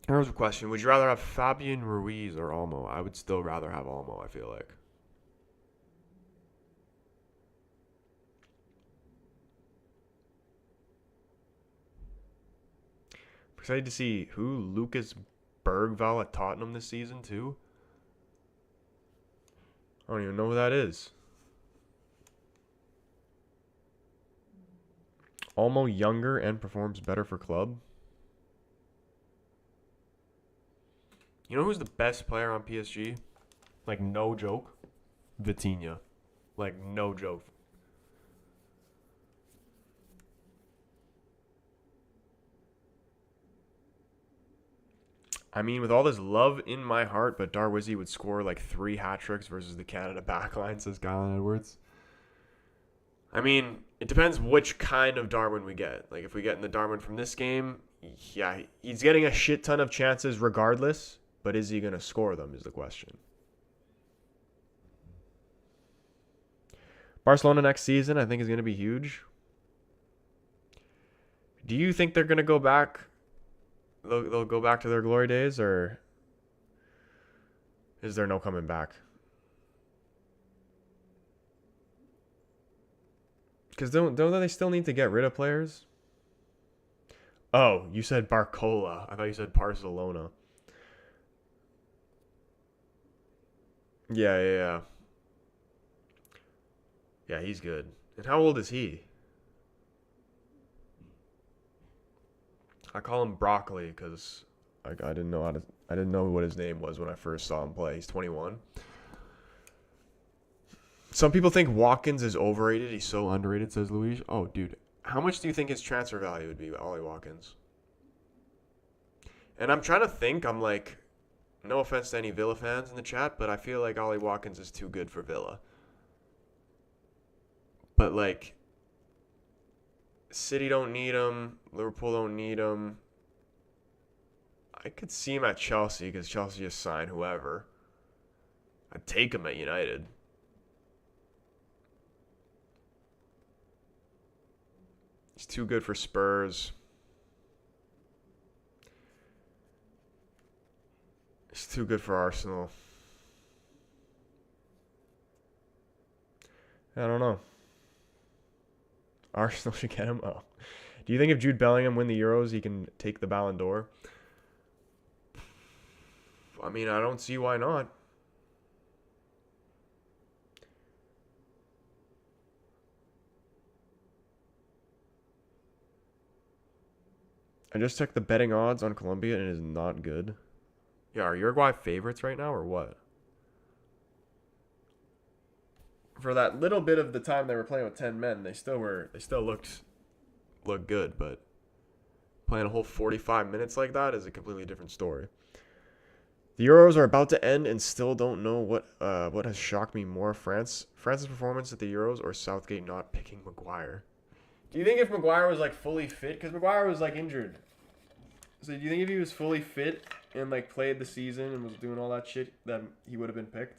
Here's a question. Would you rather have Fabian Ruiz or Olmo? I would still rather have Olmo, I feel like. Excited to see who Lucas Bergvall at Tottenham this season too. I don't even know who that is. Olmo younger and performs better for club. You know who's the best player on PSG? Like no joke. Vitinha. Like no joke. I mean, with all this love in my heart, but Darwizzi would score like 3 hat-tricks versus the Canada backline, says Galen Edwards. I mean, it depends which kind of Darwin we get. Like, if we get in the Darwin from this game, yeah, he's getting a shit ton of chances regardless, but is he going to score them is the question. Barcelona next season, I think, is going to be huge. Do you think they're going to go back? They'll go back to their glory days, or is there no coming back? Because don't they still need to get rid of players? Oh, you said Barcola. I thought you said Barcelona. Yeah. Yeah, he's good. And how old is he? I call him Broccoli because I didn't know what his name was when I first saw him play. He's 21. Some people think Watkins is overrated. He's so underrated, says Luis. Oh, dude. How much do you think his transfer value would be, Ollie Watkins? And I'm trying to think. I'm like, no offense to any Villa fans in the chat, but I feel like Ollie Watkins is too good for Villa. But, like, City don't need him. Liverpool don't need him. I could see him at Chelsea because Chelsea just signed whoever. I'd take him at United. He's too good for Spurs. He's too good for Arsenal. I don't know. Arsenal should get him. Oh. Do you think if Jude Bellingham win the Euros, he can take the Ballon d'Or? I mean, I don't see why not. I just checked the betting odds on Colombia, and it is not good. Yeah, are Uruguay favorites right now, or what? For that little bit of the time they were playing with 10 men, they still looked good, but playing a whole 45 minutes like that is a completely different story. The Euros are about to end and still don't know what has shocked me more, France's performance at the Euros or Southgate not picking Maguire. Do you think if Maguire was like fully fit, because Maguire was like injured, so do you think if he was fully fit and like played the season and was doing all that shit, that he would have been picked?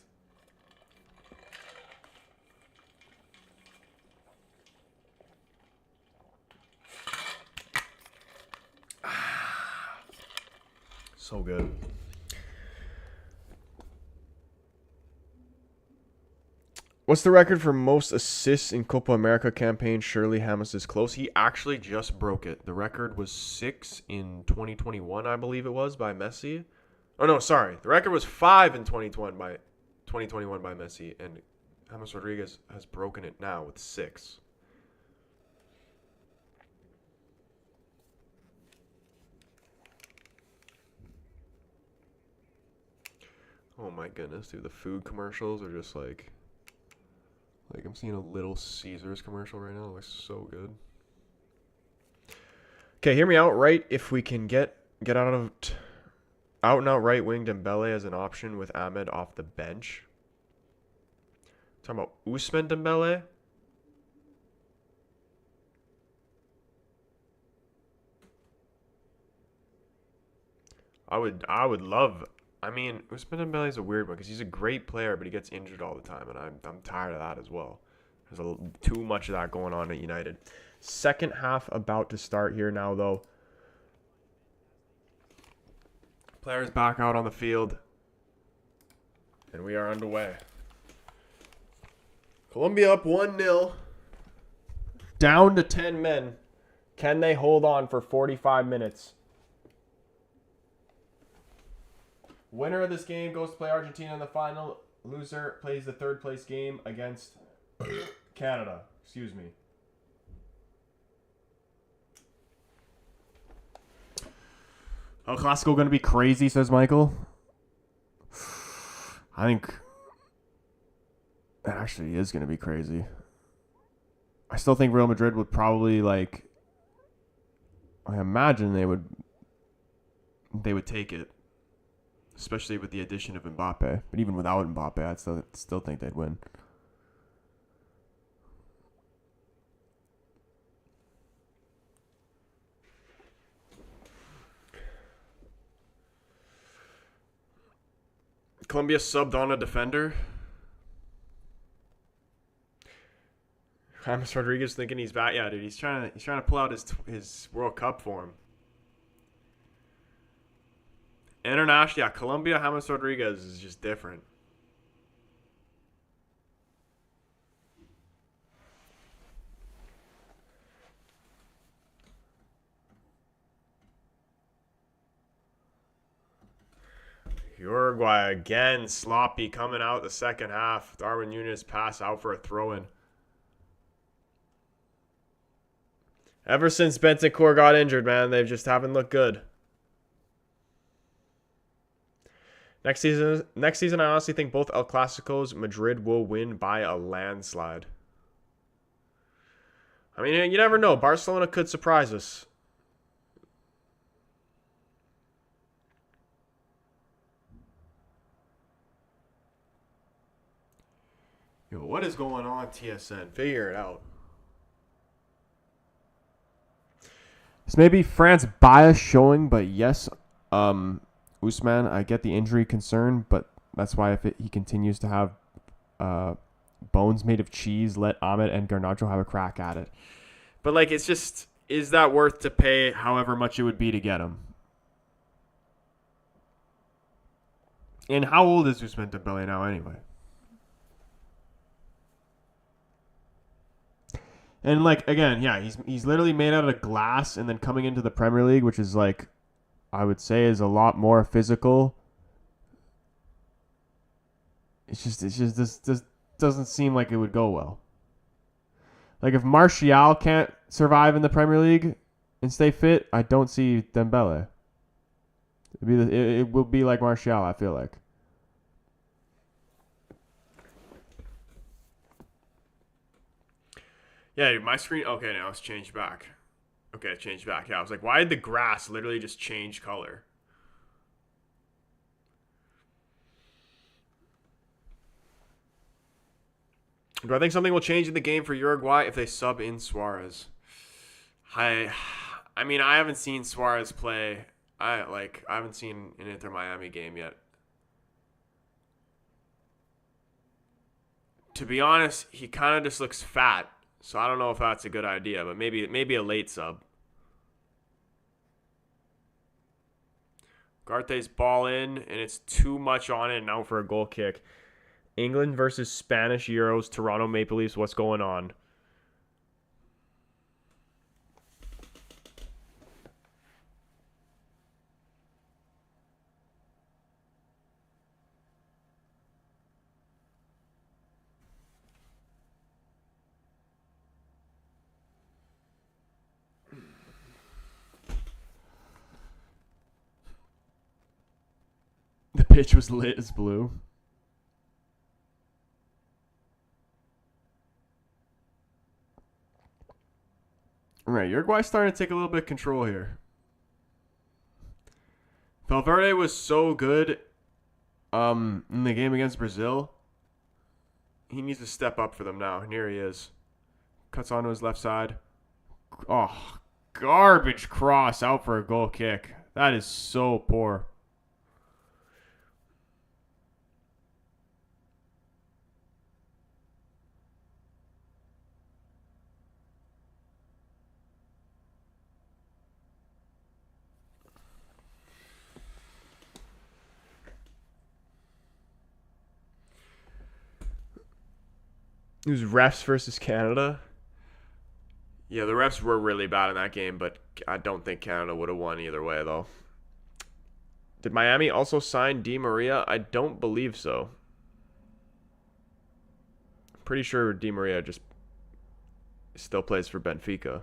So good. What's the record for most assists in Copa America campaign? Surely James is close. He actually just broke it. The record was 6 in 2021, I believe it was, by Messi. Oh, no, sorry. The record was 5 in 2021 by Messi, and James Rodriguez has broken it now with 6. Oh my goodness, dude. The food commercials are just like I'm seeing a Little Caesars commercial right now. It looks so good. Okay, hear me out. Right, if we can get out and out right wing Dembele as an option with Ahmed off the bench. Talking about Ousmane Dembele. I would love. I mean, Ousmane Dembele is a weird one because he's a great player, but he gets injured all the time, and I'm tired of that as well. There's too much of that going on at United. Second half about to start here now, though. Players back out on the field, and we are underway. Colombia up 1-0, down to 10 men. Can they hold on for 45 minutes? Winner of this game goes to play Argentina in the final. Loser plays the third place game against Canada. Excuse me. El Clasico going to be crazy, says Michael. I think it actually is going to be crazy. I still think Real Madrid would probably I imagine they would take it. Especially with the addition of Mbappe. But even without Mbappe, I'd still think they'd win. Colombia subbed on a defender. James Rodriguez thinking he's back. Yeah, dude, he's trying to pull out his World Cup form. International, yeah, Colombia, James Rodriguez is just different. Uruguay again, sloppy coming out the second half. Darwin Núñez pass out for a throw-in. Ever since Bentancur got injured, man, they just haven't looked good. Next season, I honestly think both El Clasicos, Madrid will win by a landslide. I mean, you never know. Barcelona could surprise us. Yo, what is going on, TSN? Figure it out. This may be France bias showing, but yes, Usman, I get the injury concern, but that's why if he continues to have bones made of cheese, let Ahmed and Garnacho have a crack at it. But, like, it's just, is that worth to pay however much it would be to get him? And how old is Usman Dembele now anyway? And, like, again, yeah, he's literally made out of glass, and then coming into the Premier League, which is, like, I would say is a lot more physical. It's just this doesn't seem like it would go well. Like, if Martial can't survive in the Premier League and stay fit, I don't see Dembele. It will be like Martial, I feel like. Yeah, my screen... Okay, now it's changed back. Okay, it changed back. Yeah, I was like, why did the grass literally just change color? Do I think something will change in the game for Uruguay if they sub in Suarez? I mean, I haven't seen Suarez play. I haven't seen an Inter Miami game yet. To be honest, he kind of just looks fat. So I don't know if that's a good idea, but maybe a late sub. Garte's ball in, and it's too much on it, and out for a goal kick. England versus Spanish Euros, Toronto Maple Leafs, what's going on? The pitch was lit as blue. All right, Uruguay's starting to take a little bit of control here. Valverde was so good in the game against Brazil. He needs to step up for them now. And here he is. Cuts onto his left side. Oh, garbage cross out for a goal kick. That is so poor. It was refs versus Canada. Yeah, the refs were really bad in that game, but I don't think Canada would have won either way, though. Did Miami also sign Di Maria? I don't believe so. Pretty sure Di Maria just still plays for Benfica.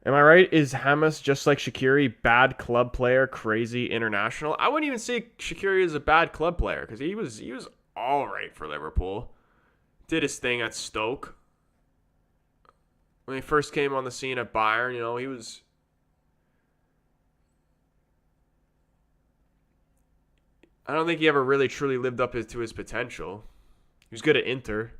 Am I right? Is James just like Shaqiri, bad club player, crazy international? I wouldn't even say Shaqiri is a bad club player because he was all right for Liverpool. Did his thing at Stoke. When he first came on the scene at Bayern, you know, he was... I don't think he ever really truly lived up to his potential. He was good at Inter.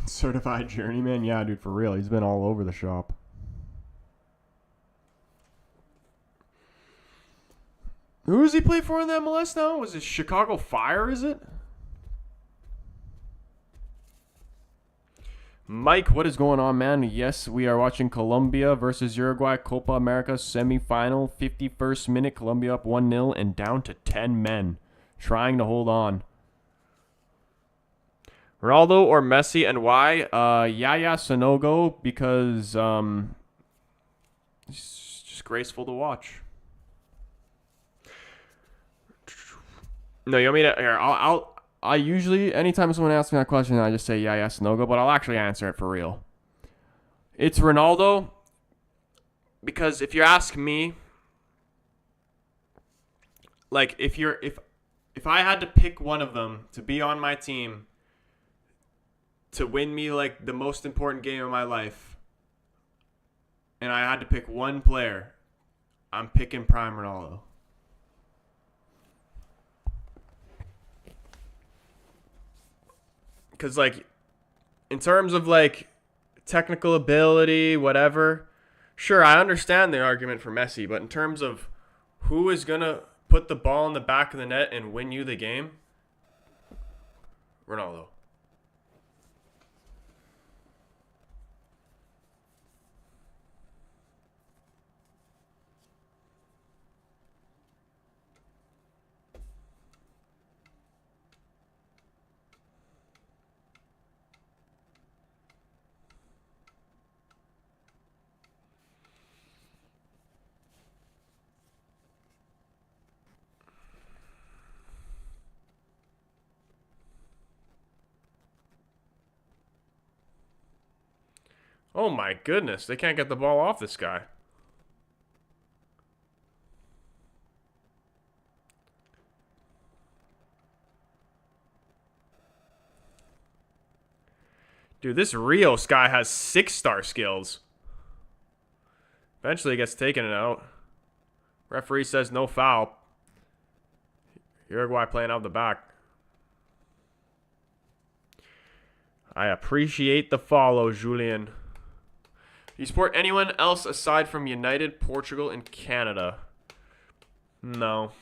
Certified journeyman? Yeah, dude, for real. He's been all over the shop. Who does he play for in the MLS now? Was it Chicago Fire, is it? Mike, what is going on, man? Yes, we are watching Colombia versus Uruguay Copa America semifinal. 51st minute, Colombia up 1-0 and down to 10 men, trying to hold on. Ronaldo or Messi, and why? Yaya Sanogo, because it's just graceful to watch. No, you want me to? Here, I usually, anytime someone asks me that question, I just say Yaya Sanogo, but I'll actually answer it for real. It's Ronaldo, because if you ask me, like if I had to pick one of them to be on my team to win me like the most important game of my life, and I had to pick one player, I'm picking Prime Ronaldo. Because, like, in terms of, like, technical ability, whatever, sure, I understand the argument for Messi, but in terms of who is going to put the ball in the back of the net and win you the game, Ronaldo. Oh my goodness, they can't get the ball off this guy. Dude, this Rios guy has 6-star skills. Eventually gets taken out. Referee says no foul. Uruguay playing out the back. I appreciate the follow, Julian. Do you support anyone else aside from United, Portugal, and Canada? No.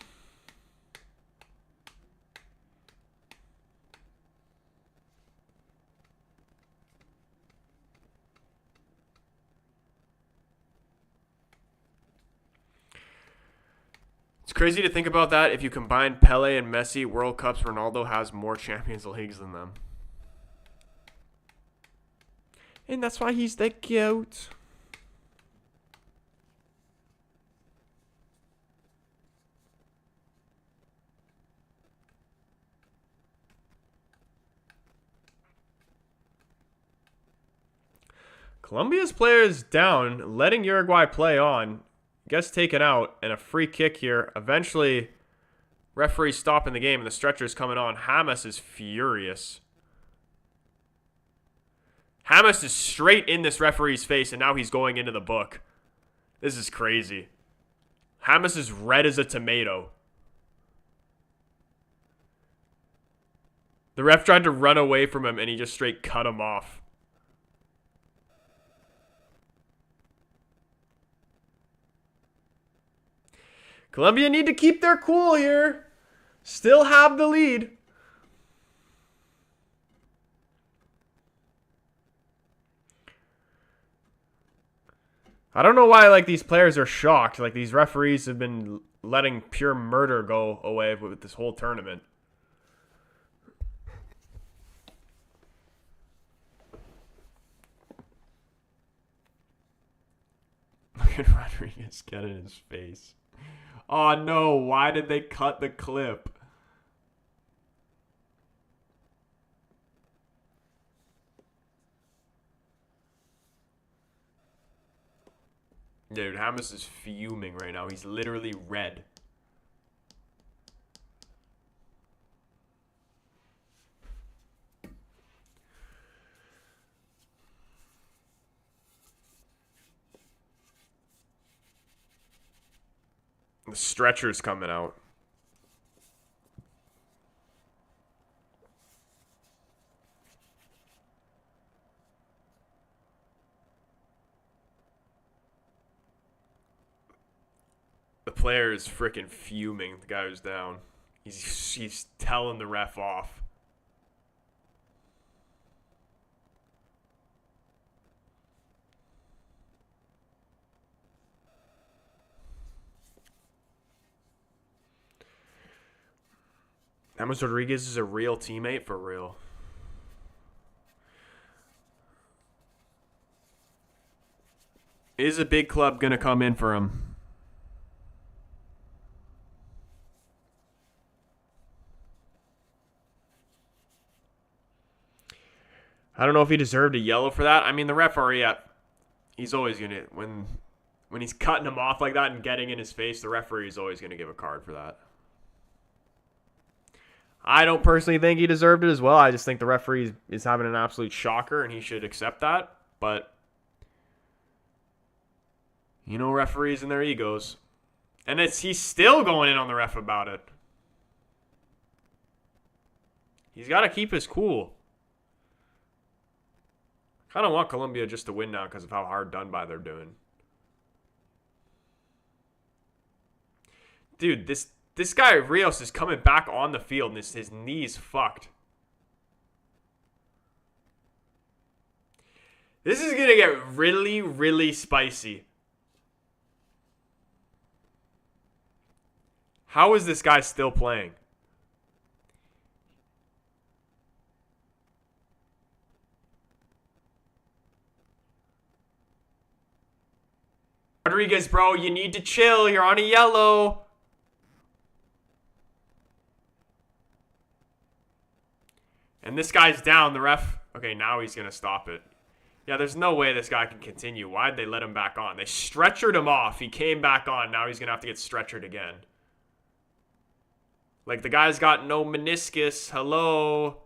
It's crazy to think about that. If you combine Pele and Messi, World Cups, Ronaldo has more Champions Leagues than them. And that's why he's the GOAT. Colombia's players down, letting Uruguay play on. Gets taken out, and a free kick here. Eventually, referee stopping the game, and the stretcher's coming on. James is furious. James is straight in this referee's face, and now he's going into the book. This is crazy. James is red as a tomato. The ref tried to run away from him, and he just straight cut him off. Colombia need to keep their cool here. Still have the lead. I don't know why like these players are shocked. Like these referees have been letting pure murder go away with this whole tournament. Look at Rodriguez get in his face. Oh no, why did they cut the clip? Dude, James is fuming right now. He's literally red. The stretcher's coming out. The player is freaking fuming. The guy who's down. He's telling the ref off. James Rodriguez is a real teammate for real. Is a big club going to come in for him? I don't know if he deserved a yellow for that. I mean, the referee, he's always going to, when he's cutting him off like that and getting in his face, the referee is always going to give a card for that. I don't personally think he deserved it as well. I just think the referee is having an absolute shocker, and he should accept that. But, you know, referees and their egos. And he's still going in on the ref about it. He's got to keep his cool. I don't want Colombia just to win now because of how hard done by they're doing. Dude, this guy Rios is coming back on the field and his knee's fucked. This is going to get really, really spicy. How is this guy still playing? Rodriguez, bro, you need to chill. You're on a yellow. And this guy's down. The ref... Okay, now he's going to stop it. Yeah, there's no way this guy can continue. Why'd they let him back on? They stretchered him off. He came back on. Now he's going to have to get stretchered again. Like, the guy's got no meniscus. Hello?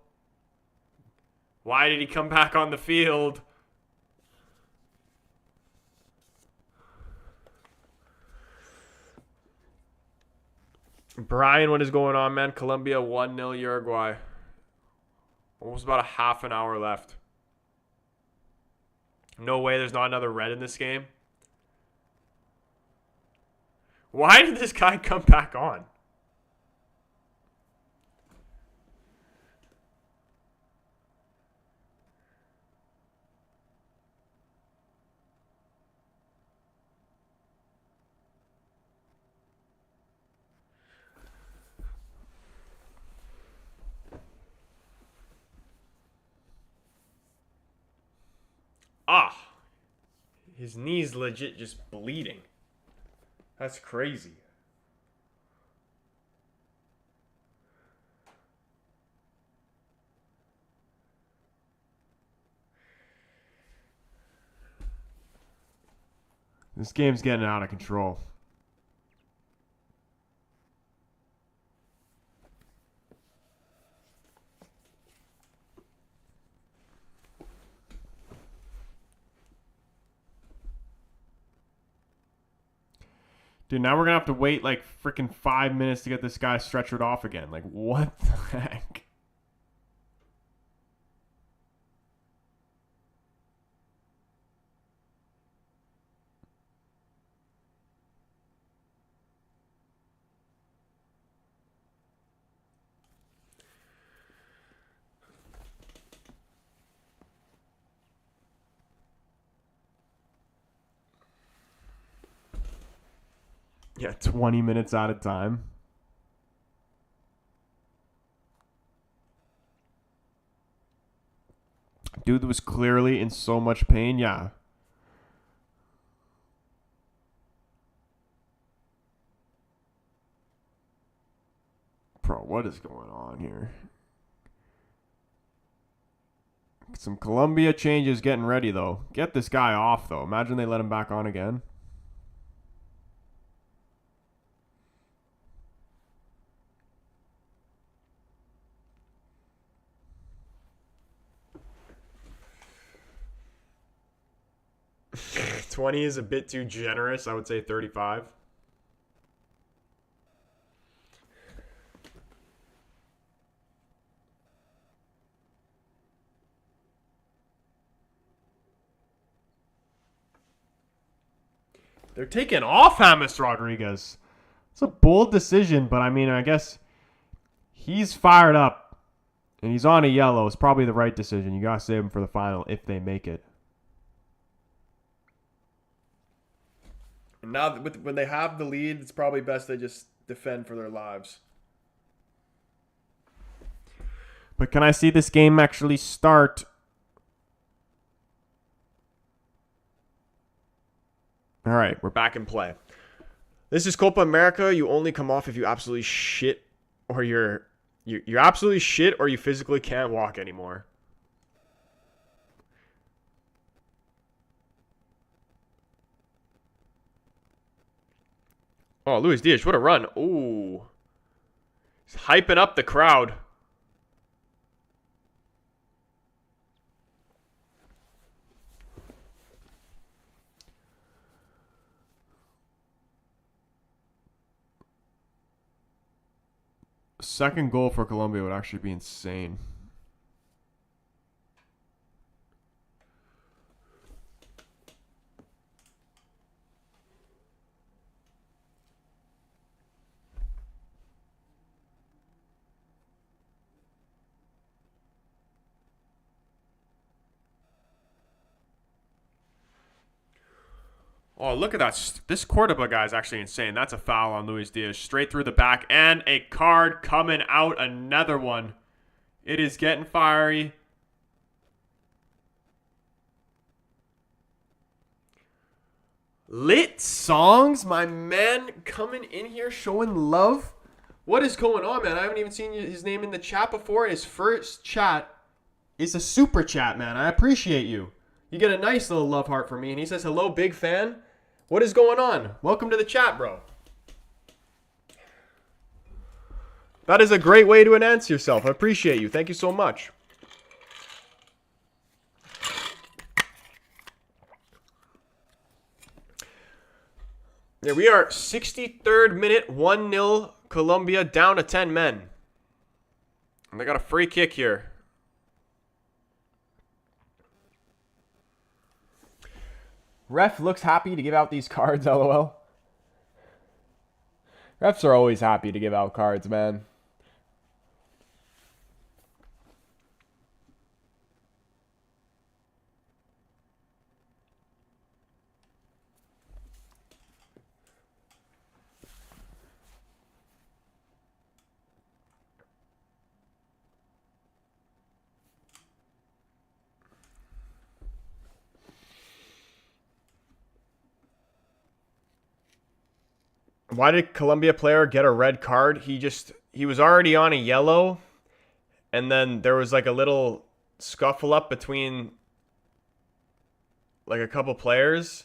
Why did he come back on the field? Brian, what is going on, man? Colombia 1-0 Uruguay. Almost about a half an hour left. No way there's not another red in this game. Why did this guy come back on? His knee's legit just bleeding. That's crazy. This game's getting out of control. Dude, now we're going to have to wait like freaking 5 minutes to get this guy stretchered off again. Like, what the heck? Yeah, 20 minutes out of time. Dude was clearly in so much pain. Yeah. Bro, what is going on here? Some Colombia changes getting ready, though. Get this guy off, though. Imagine they let him back on again. $20 is a bit too generous. I would say 35. They're taking off James Rodriguez. It's a bold decision, but I mean, I guess he's fired up and he's on a yellow. It's probably the right decision. You got to save him for the final if they make it. And now, when they have the lead, it's probably best they just defend for their lives. But can I see this game actually start? All right, we're back in play. This is Copa America. You only come off if you absolutely shit or you're absolutely shit or you physically can't walk anymore. Oh, Luis Diaz, what a run. Ooh. He's hyping up the crowd. Second goal for Colombia would actually be insane. Oh, look at that. This Cordoba guy is actually insane. That's a foul on Luis Diaz. Straight through the back. And a card coming out. Another one. It is getting fiery. Lit songs. My man coming in here showing love. What is going on, man? I haven't even seen his name in the chat before. His first chat is a super chat, man. I appreciate you. You get a nice little love heart from me. And he says, hello, big fan. What is going on? Welcome to the chat, bro. That is a great way to announce yourself. I appreciate you. Thank you so much. Yeah, we are 63rd minute, 1-0 Colombia, down to 10 men. And they got a free kick here. Ref looks happy to give out these cards, lol. Refs are always happy to give out cards, man. Why did Colombia player get a red card? He was already on a yellow, and then there was like a little scuffle up between like a couple players,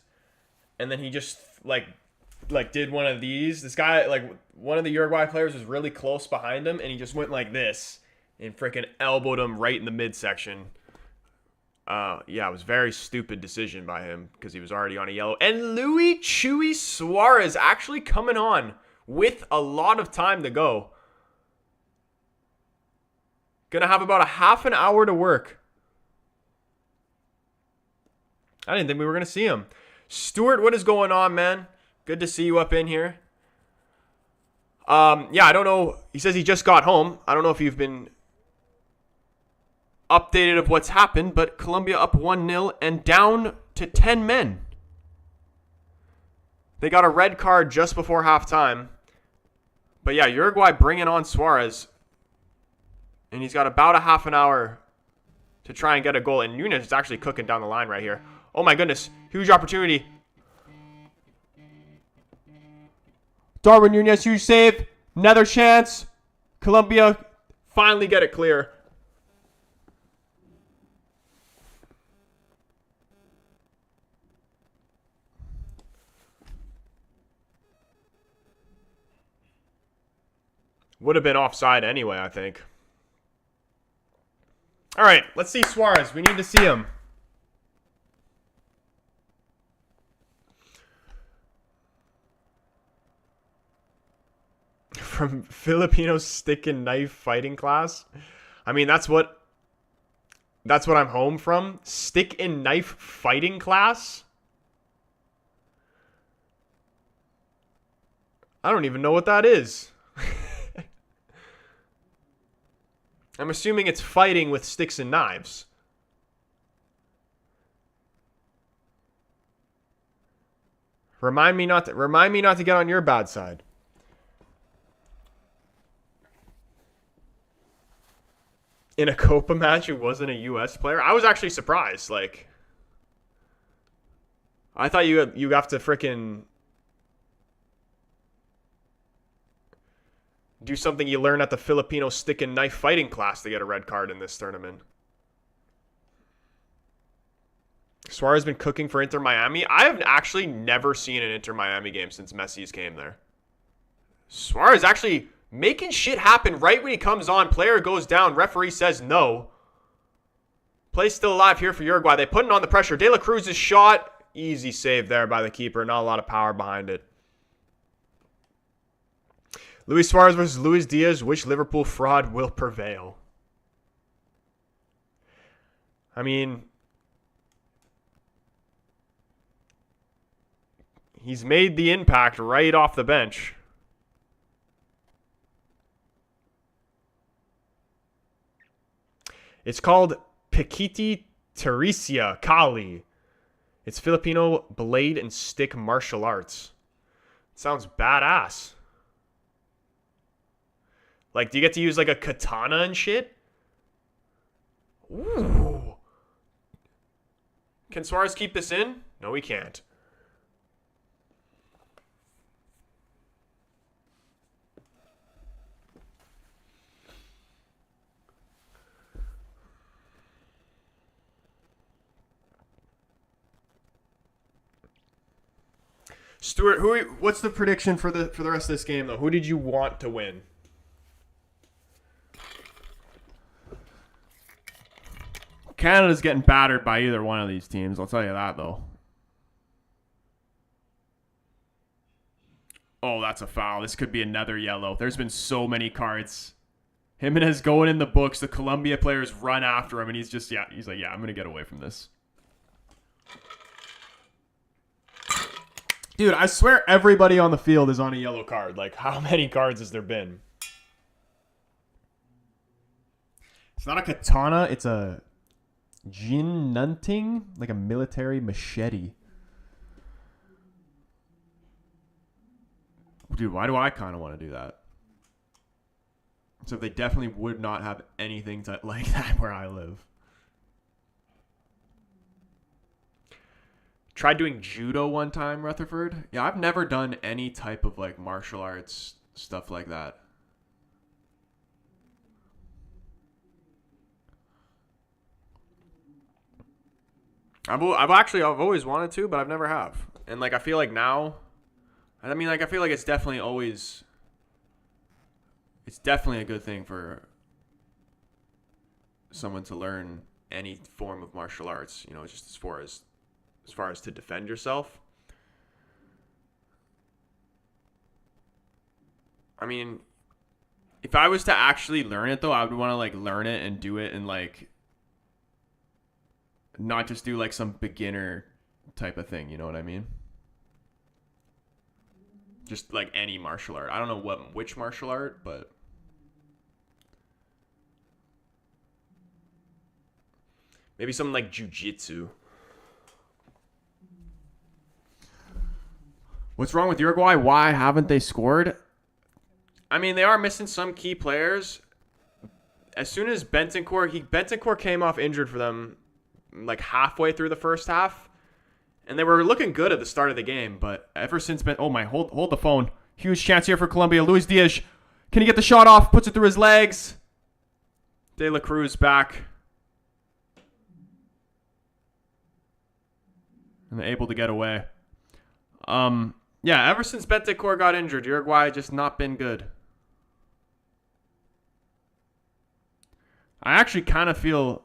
and then he just like did one of these. This guy, like one of the Uruguay players, was really close behind him, and he just went like this and freaking elbowed him right in the midsection. Yeah, it was a very stupid decision by him because he was already on a yellow. And Luis Chewy Suarez actually coming on with a lot of time to go. Gonna have about a half an hour to work. I didn't think we were gonna see him. Stuart, what is going on, man? Good to see you up in here. Yeah, I don't know. He says he just got home. I don't know if you've been updated of what's happened, but Colombia up 1-0 and down to 10 men. They got a red card just before halftime. But yeah, Uruguay bringing on Suarez. And he's got about a half an hour to try and get a goal. And Nunez is actually cooking down the line right here. Oh my goodness. Huge opportunity. Darwin Nunez, huge save. Another chance. Colombia finally get it clear. Would have been offside anyway, I think. All right, let's see Suarez. We need to see him. From Filipino stick and knife fighting class. I mean, that's what I'm home from. Stick and knife fighting class. I don't even know what that is. I'm assuming it's fighting with sticks and knives. Remind me not to get on your bad side. in a Copa match who wasn't a U.S. player. I was actually surprised. Like, I thought you have to freaking do something you learn at the Filipino stick and knife fighting class to get a red card in this tournament. Suarez has been cooking for Inter Miami. I have actually never seen an Inter Miami game since Messi's came there. Suarez actually making shit happen right when he comes on. Player goes down. Referee says no. Play's still alive here for Uruguay. They putting on the pressure. De La Cruz's shot. Easy save there by the keeper. Not a lot of power behind it. Luis Suarez versus Luis Diaz. Which Liverpool fraud will prevail? I mean, he's made the impact right off the bench. It's called Pikiti Teresia Kali. It's Filipino blade and stick martial arts. It sounds badass. Like, do you get to use like a katana and shit? Ooh. Can Suarez keep this in? No, he can't. Stuart, what's the prediction for the rest of this game though? Who did you want to win? Canada's getting battered by either one of these teams. I'll tell you that, though. Oh, that's a foul. This could be another yellow. There's been so many cards. Jimenez going in the books. The Colombia players run after him, and he's like, yeah, I'm going to get away from this. Dude, I swear everybody on the field is on a yellow card. Like, how many cards has there been? It's not a katana. It's a Jin Nunting, like a military machete. Dude, why do I kind of want to do that? So they definitely would not have anything like that where I live. Tried doing judo one time, Rutherford. Yeah, I've never done any type of like martial arts stuff like that. I've always wanted to, but I've never have. And like I feel like now, I feel like it's definitely a good thing for someone to learn any form of martial arts, you know, just as far as to defend yourself. I mean, if I was to actually learn it though, I would want to like learn it and do it and like not just do like some beginner type of thing, you know what I mean? Just like any martial art. I don't know which martial art, but maybe something like jiu-jitsu. What's wrong with Uruguay? Why haven't they scored? I mean, they are missing some key players. As soon as Bentancur came off injured for them like halfway through the first half, and they were looking good at the start of the game, but ever since hold the phone. Huge chance here for Colombia. Luis Diaz, can he get the shot off? Puts it through his legs. De La Cruz back. And they're able to get away. Yeah, ever since Bentancur got injured, Uruguay just not been good. I actually kind of feel...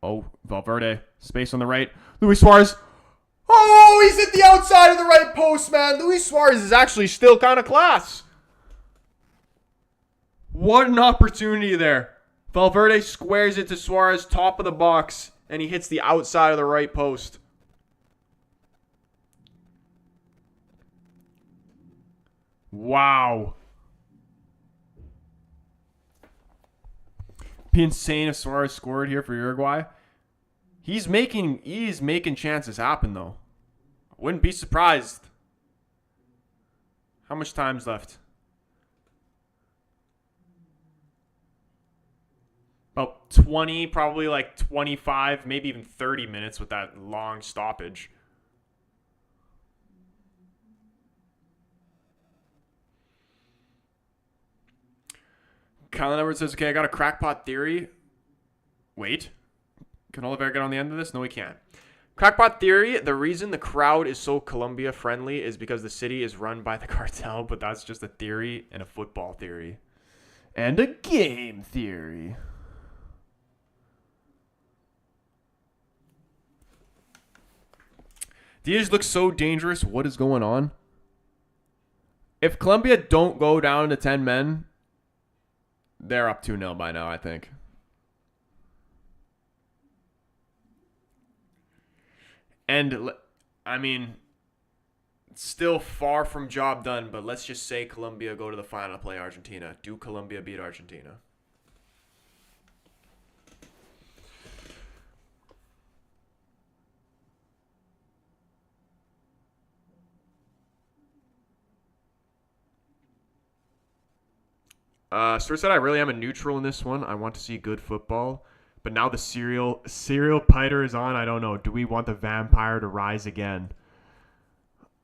Oh, Valverde. Space on the right. Luis Suarez. Oh, he's at the outside of the right post, man. Luis Suarez is actually still kind of class. What an opportunity there. Valverde squares it to Suarez, top of the box, and he hits the outside of the right post. Wow. Be insane if Suarez scored here for Uruguay. He's making chances happen though. Wouldn't be surprised. How much time's left? about 20, probably like 25, maybe even 30 minutes with that long stoppage. Colin Edwards says, okay, I got a crackpot theory. Wait. Can Oliver get on the end of this? No, he can't. Crackpot theory, the reason the crowd is so Colombia friendly is because the city is run by the cartel, but that's just a theory and a football theory. And a game theory. These look so dangerous. What is going on? If Colombia don't go down to 10 men, they're up 2-0 by now, I think. And, I mean, still far from job done, but let's just say Colombia go to the final to play Argentina. Do Colombia beat Argentina? Stuart said, I really am a neutral in this one. I want to see good football. But now the serial Piter is on. I don't know. Do we want the vampire to rise again?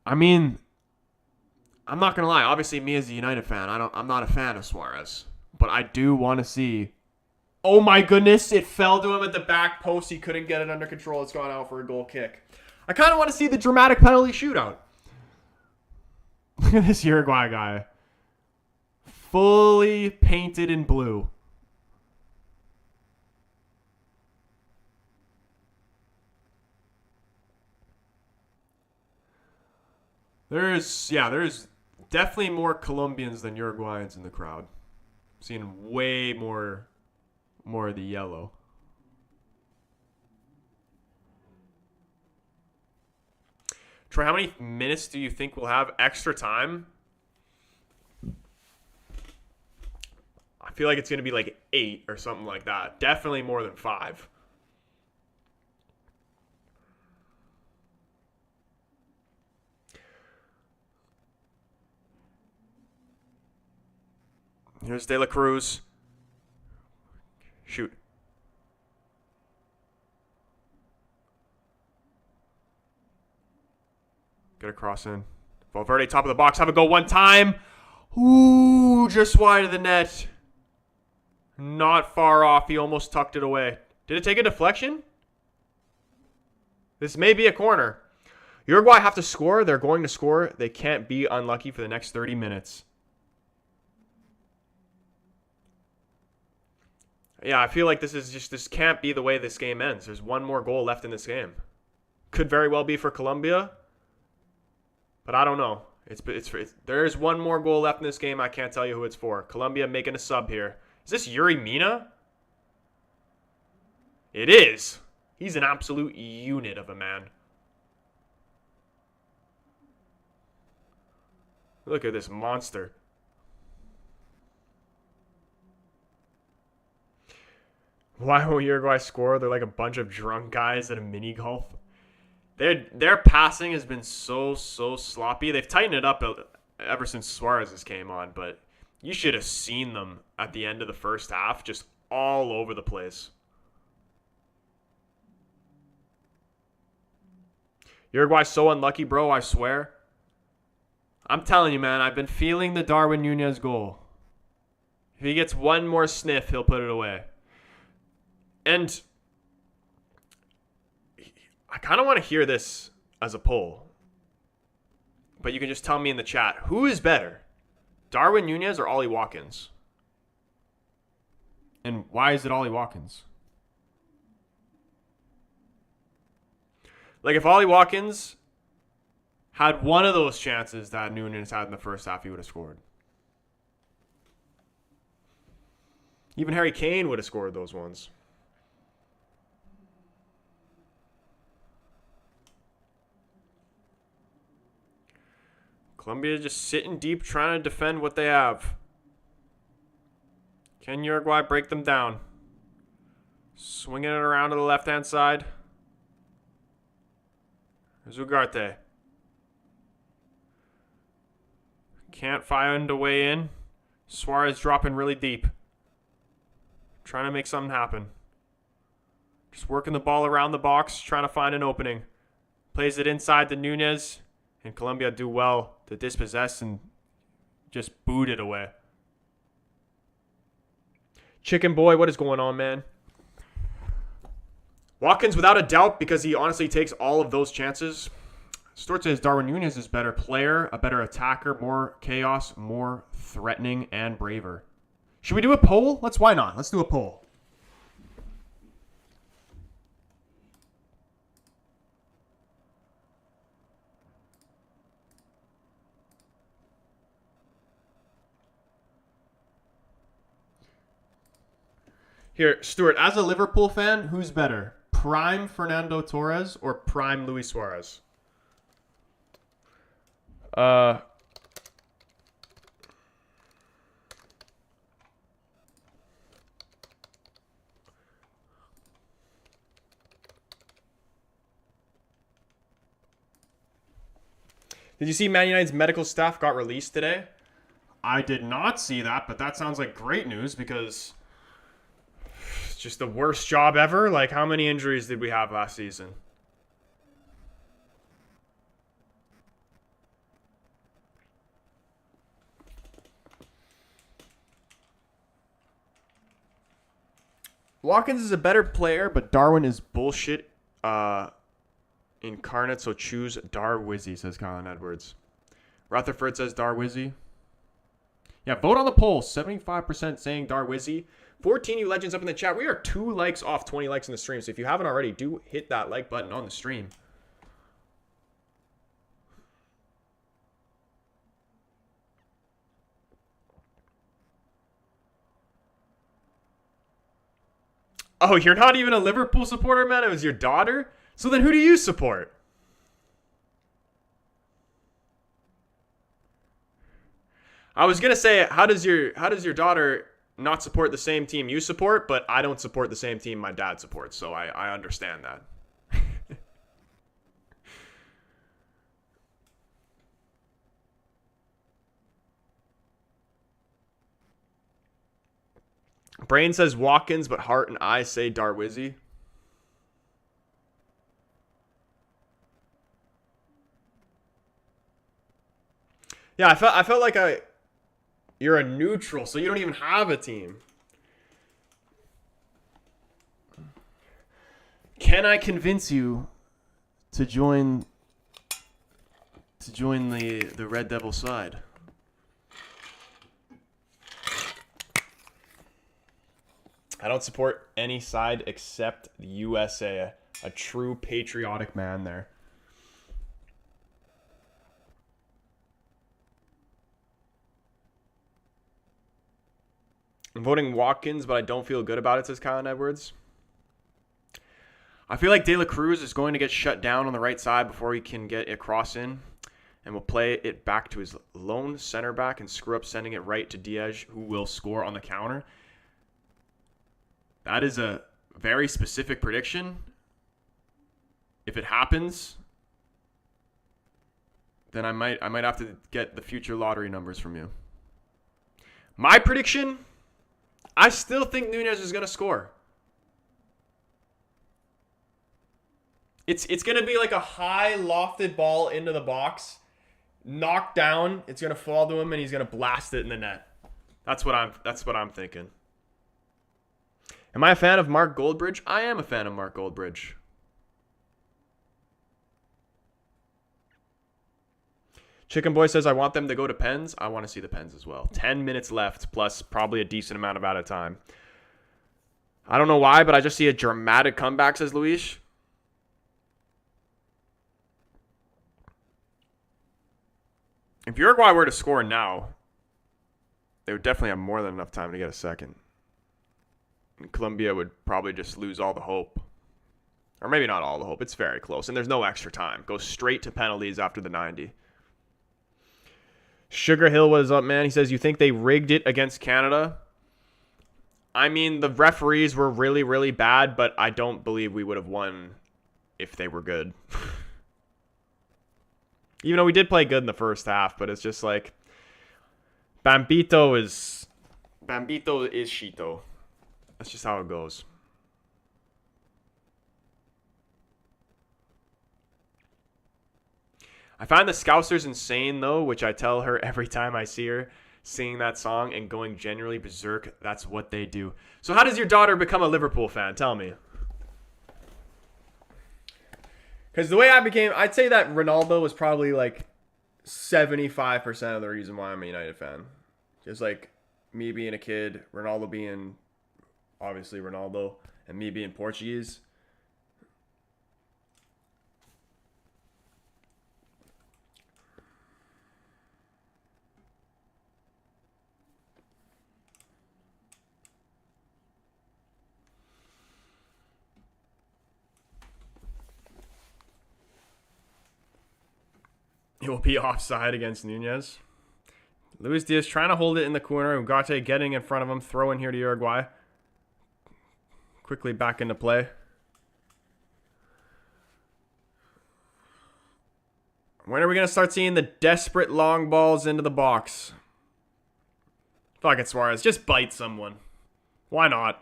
I mean, I'm not gonna lie. Obviously, me as a United fan, I'm not a fan of Suarez. But I do want to see. Oh my goodness! It fell to him at the back post. He couldn't get it under control. It's gone out for a goal kick. I kind of want to see the dramatic penalty shootout. Look at this Uruguay guy. Fully painted in blue. There's definitely more Colombians than Uruguayans in the crowd. I'm seeing way more of the yellow. Troy, how many minutes do you think we'll have extra time? I feel like it's going to be like 8 or something like that. Definitely more than 5. Here's De La Cruz. Shoot. Get a cross in. Valverde, top of the box. Have it go one time. Ooh, just wide of the net. Not far off. He almost tucked it away. Did it take a deflection? This may be a corner. Uruguay have to score. They're going to score. They can't be unlucky for the next 30 minutes. Yeah, I feel like this can't be the way this game ends. There's one more goal left in this game. Could very well be for Colombia, but I don't know. There's one more goal left in this game. I can't tell you who it's for. Colombia making a sub here. Is this Yuri Mina? It is. He's an absolute unit of a man. Look at this monster. Why won't Uruguay score? They're like a bunch of drunk guys at a mini golf. Their passing has been so sloppy. They've tightened it up ever since Suarez came on, but you should have seen them at the end of the first half, just all over the place. Uruguay's so unlucky, bro, I swear. I'm telling you, man, I've been feeling the Darwin Nunez goal. If he gets one more sniff, he'll put it away. And I kind of want to hear this as a poll. But you can just tell me in the chat, who is better? Darwin Nunez or Ollie Watkins? And why is it Ollie Watkins? Like, if Ollie Watkins had one of those chances that Nunez had in the first half, he would have scored. Even Harry Kane would have scored those ones. Colombia just sitting deep, trying to defend what they have. Can Uruguay break them down? Swinging it around to the left-hand side. There's Ugarte. Can't find a way in. Suarez dropping really deep. trying to make something happen. Just working the ball around the box, trying to find an opening. Plays it inside to Nunez, and Colombia do well to dispossess and just boot it away. Chicken Boy, what is going on, man? Watkins, without a doubt, because he honestly takes all of those chances. Stewart says Darwin Nunez is a better player, a better attacker, more chaos, more threatening, and braver. Should we do a poll? Why not? Let's do a poll. Here, Stuart, as a Liverpool fan, who's better? Prime Fernando Torres or prime Luis Suarez? Did you see Man United's medical staff got released today? I did not see that, but that sounds like great news because it's just the worst job ever. Like, how many injuries did we have last season? Watkins is a better player, but Darwin is bullshit incarnate, so choose Darwizzy, says Colin Edwards. Rutherford says Darwizzy. Yeah, vote on the poll. 75% saying Darwizzy. 14 you legends up in the chat. We are 2 likes off 20 likes in the stream, so if you haven't already, do hit that like button on the stream. Oh, you're not even a Liverpool supporter, man? It was your daughter? So then who do you support? I was going to say, how does your daughter not support the same team you support? But I don't support the same team my dad supports, so I understand that. Brain says Watkins, but heart and I say Darwizzy. Yeah, I felt like you're a neutral, so you don't even have a team. Can I convince you to join the Red Devil side? I don't support any side except the USA. A true patriotic man there. I'm voting Watkins, but I don't feel good about it, says Colin Edwards. I feel like De La Cruz is going to get shut down on the right side before he can get a cross in, and will play it back to his lone center back and screw up sending it right to Diaz, who will score on the counter. That is a very specific prediction. If it happens, then I might have to get the future lottery numbers from you. My prediction, I still think Nunez is going to score. It's going to be like a high lofted ball into the box, knocked down. It's going to fall to him, and he's going to blast it in the net. That's what I'm thinking. Am I a fan of Mark Goldbridge? I am a fan of Mark Goldbridge. Chicken Boy says, I want them to go to Pens. I want to see the Pens as well. 10 minutes left, plus probably a decent amount of added time. I don't know why, but I just see a dramatic comeback, says Luis. If Uruguay were to score now, they would definitely have more than enough time to get a second. And Colombia would probably just lose all the hope. Or maybe not all the hope. It's very close. And there's no extra time. Goes straight to penalties after the 90. Sugar Hill, what is up, man? He says, you think they rigged it against Canada? I mean, the referees were really, really bad, but I don't believe we would have won if they were good. Even though we did play good in the first half, but it's just like Bambito is Shito. That's just how it goes. I find the Scousers insane, though, which I tell her every time I see her singing that song and going genuinely berserk. That's what they do. So how does your daughter become a Liverpool fan? Tell me. Because the way I became, I'd say that Ronaldo was probably like 75% of the reason why I'm a United fan. Just like me being a kid, Ronaldo being obviously Ronaldo, and me being Portuguese. It will be offside against Nunez. Luis Diaz trying to hold it in the corner. Ugarte getting in front of him. Throw in here to Uruguay. Quickly back into play. When are we going to start seeing the desperate long balls into the box? Fuck it, Suarez. Just bite someone. Why not?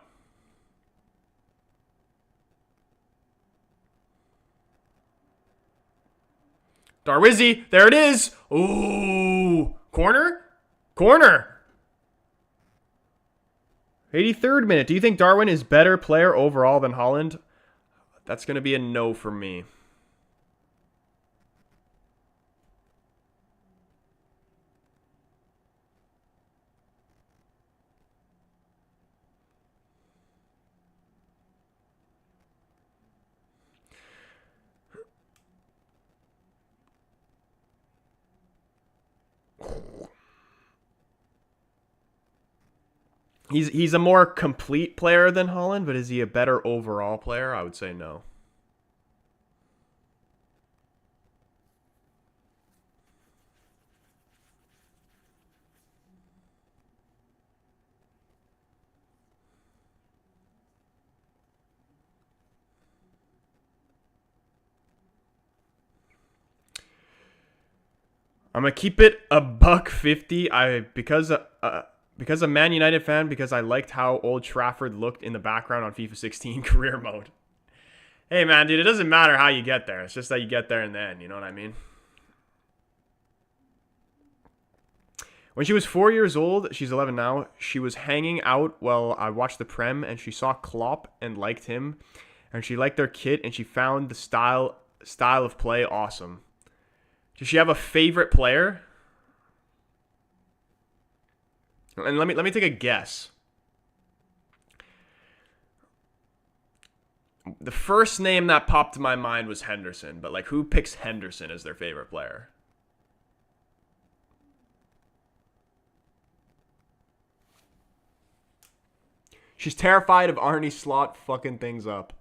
Darwizzi. There it is. Ooh. Corner? Corner. 83rd minute. Do you think Darwin is better player overall than Haaland? That's going to be a no for me. He's a more complete player than Haaland, but is he a better overall player? I would say no. I'm gonna keep it $1.50. Because a Man United fan, because I liked how Old Trafford looked in the background on FIFA 16 career mode. Hey man, dude, it doesn't matter how you get there. It's just that you get there and then, you know what I mean? When she was 4 years old, she's 11 now, she was hanging out while I watched the Prem, and she saw Klopp and liked him, and she liked their kit, and she found the style of play awesome. Does she have a favorite player? And let me take a guess. The first name that popped to my mind was Henderson, but like, who picks Henderson as their favorite player? She's terrified of Arne Slot fucking things up.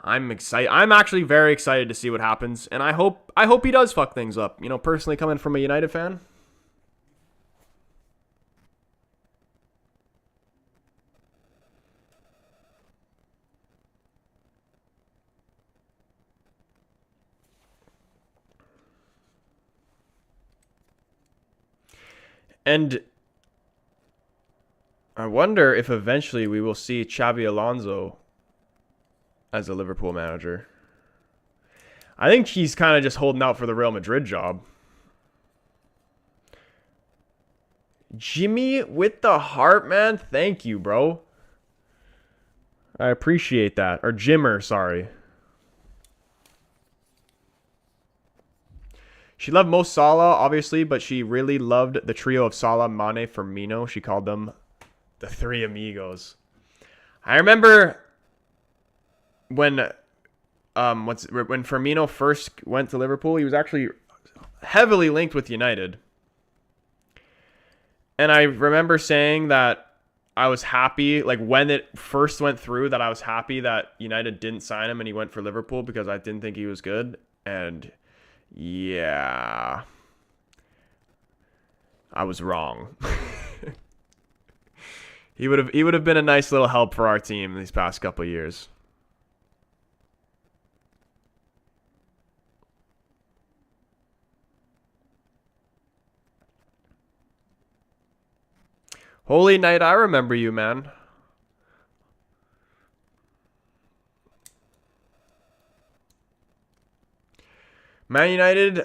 I'm excited. I'm actually very excited to see what happens, and I hope he does fuck things up. You know, personally, coming from a United fan. And I wonder if eventually we will see Xabi Alonso as a Liverpool manager. I think he's kind of just holding out for the Real Madrid job. Jimmy with the heart, man. Thank you, bro. I appreciate that. Or Jimmer, sorry. She loved Mo Salah, obviously, but she really loved the trio of Salah, Mane, Firmino. She called them the Three Amigos. I remember when Firmino first went to Liverpool, he was actually heavily linked with United. And I remember saying that I was happy, like when it first went through, that I was happy that United didn't sign him and he went for Liverpool because I didn't think he was good. And yeah, I was wrong. He would have been a nice little help for our team these past couple of years. Holy Night, I remember you, man. Man United,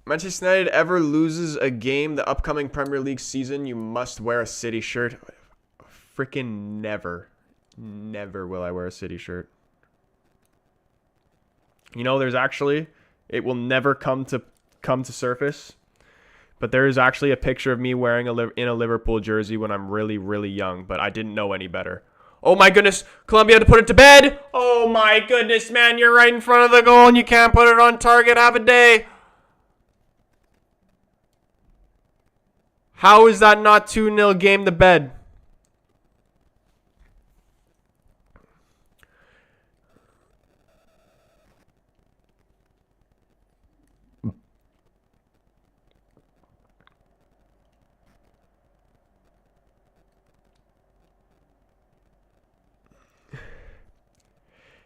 Manchester United ever loses a game the upcoming Premier League season, you must wear a City shirt. Freaking never. Never will I wear a City shirt. You know, there's actually, it will never come to surface, but there is actually a picture of me wearing in a Liverpool jersey when I'm really, really young, but I didn't know any better. Oh my goodness, Colombia had to put it to bed. Oh my goodness, man, you're right in front of the goal and you can't put it on target. Have a day. How is that not 2-0 game to bed?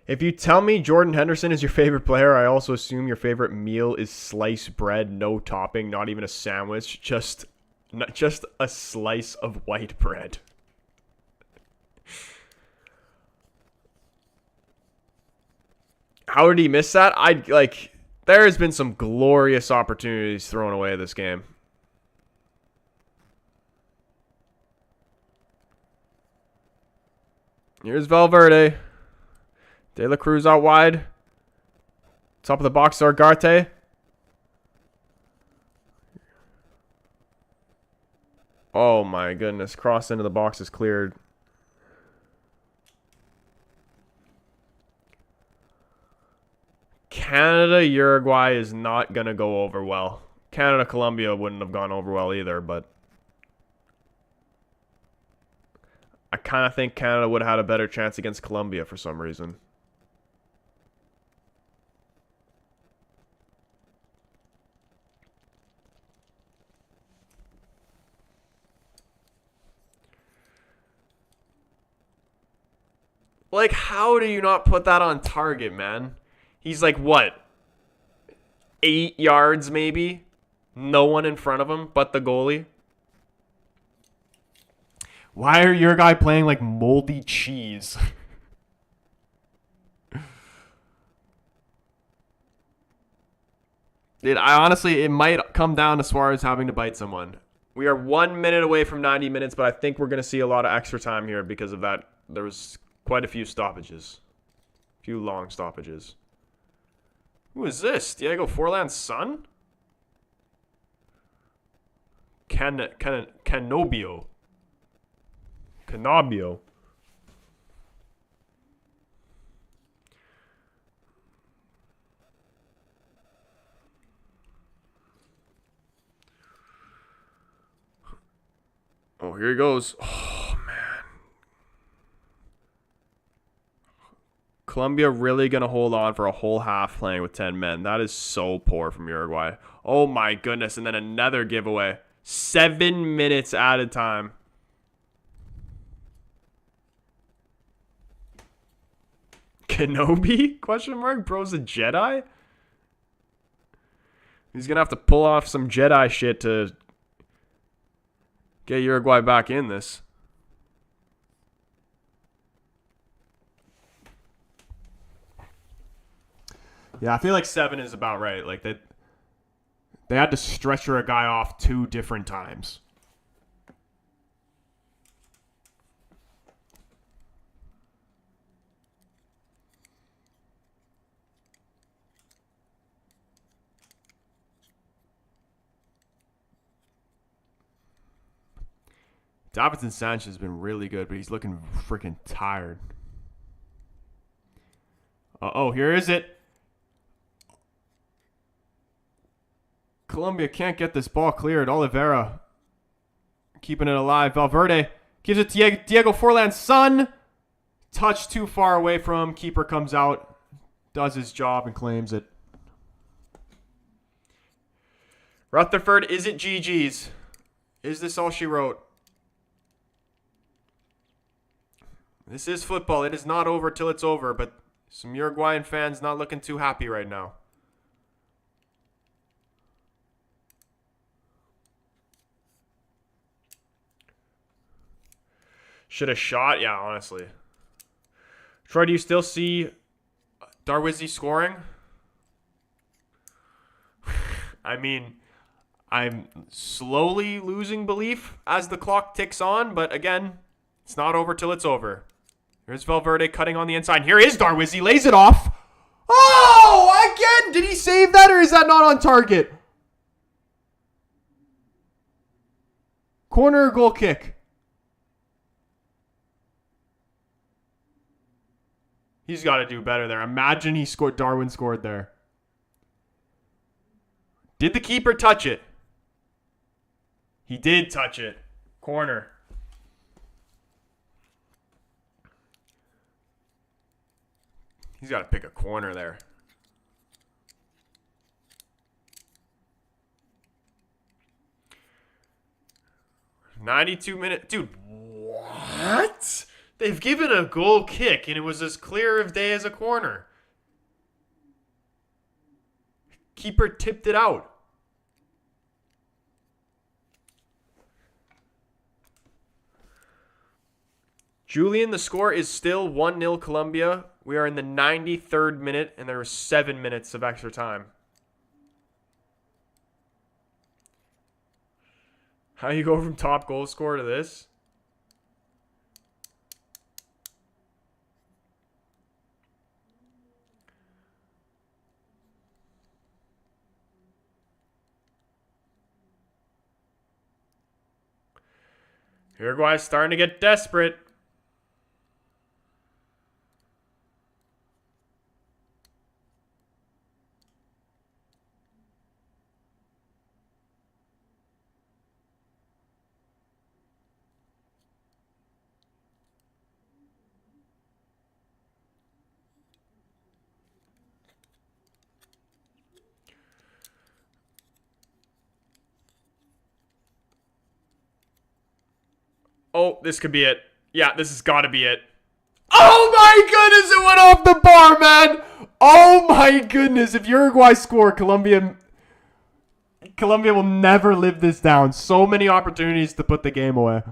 If you tell me Jordan Henderson is your favorite player, I also assume your favorite meal is sliced bread, no topping, not even a sandwich, just a slice of white bread. How did he miss that? There has been some glorious opportunities thrown away this game. Here's Valverde. De La Cruz out wide. Top of the box, Zargarte. Oh my goodness. Cross into the box is cleared. Canada, Uruguay is not going to go over well. Canada, Colombia wouldn't have gone over well either, but I kind of think Canada would have had a better chance against Colombia for some reason. Like, how do you not put that on target, man? He's like, what? 8 yards, maybe? No one in front of him but the goalie? Why are your guy playing like moldy cheese? Honestly, it might come down to Suarez having to bite someone. We are 1 minute away from 90 minutes, but I think we're going to see a lot of extra time here because of that. There was quite a few stoppages. A few long stoppages. Who is this? Diego Forlan's son? Canobio. Canobio. Oh, here he goes. Oh, man. Colombia really going to hold on for a whole half playing with 10 men. That is so poor from Uruguay. Oh, my goodness. And then another giveaway. 7 minutes added time. Kenobi? Question mark? Bro's a Jedi? He's going to have to pull off some Jedi shit to get Uruguay back in this. Yeah, I feel like 7 is about right. Like they had to stretcher a guy off 2 different times. Davinson Sanchez has been really good, but he's looking freaking tired. Uh-oh, here is it. Colombia can't get this ball cleared. Oliveira keeping it alive. Valverde gives it to Diego Forlan's son. Touch too far away from him. Keeper comes out, does his job, and claims it. Rutherford, is it GG's? Is this all she wrote? This is football. It is not over till it's over, but some Uruguayan fans not looking too happy right now. Should have shot? Yeah, honestly. Troy, do you still see Darwizzi scoring? I mean, I'm slowly losing belief as the clock ticks on, but again, it's not over till it's over. Here's Valverde cutting on the inside. Here is Darwizzi, lays it off. Oh, again, did he save that or is that not on target? Corner or goal kick? He's got to do better there. Imagine Darwin scored there. Did the keeper touch it? He did touch it. Corner. He's got to pick a corner there. $92. Dude, what? They've given a goal kick, and it was as clear of day as a corner. Keeper tipped it out. Julian, the score is still 1-0 Colombia. We are in the 93rd minute, and there are 7 minutes of extra time. How you go from top goal scorer to this? Uruguay's starting to get desperate. Oh, this could be it. Yeah, this has got to be it. Oh my goodness, it went off the bar, man. Oh my goodness, if Uruguay score, Colombia will never live this down. So many opportunities to put the game away.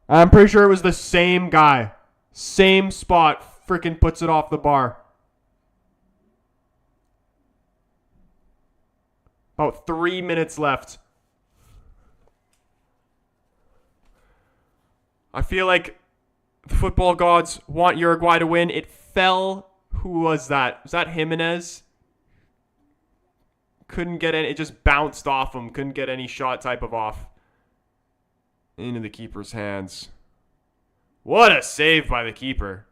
I'm pretty sure it was the same guy. Same spot. Freaking puts it off the bar. About 3 minutes left. I feel like the football gods want Uruguay to win. It fell. Who was that? Was that Jimenez? Couldn't get any. It just bounced off him. Couldn't get any shot type of off. Into the keeper's hands. What a save by the keeper.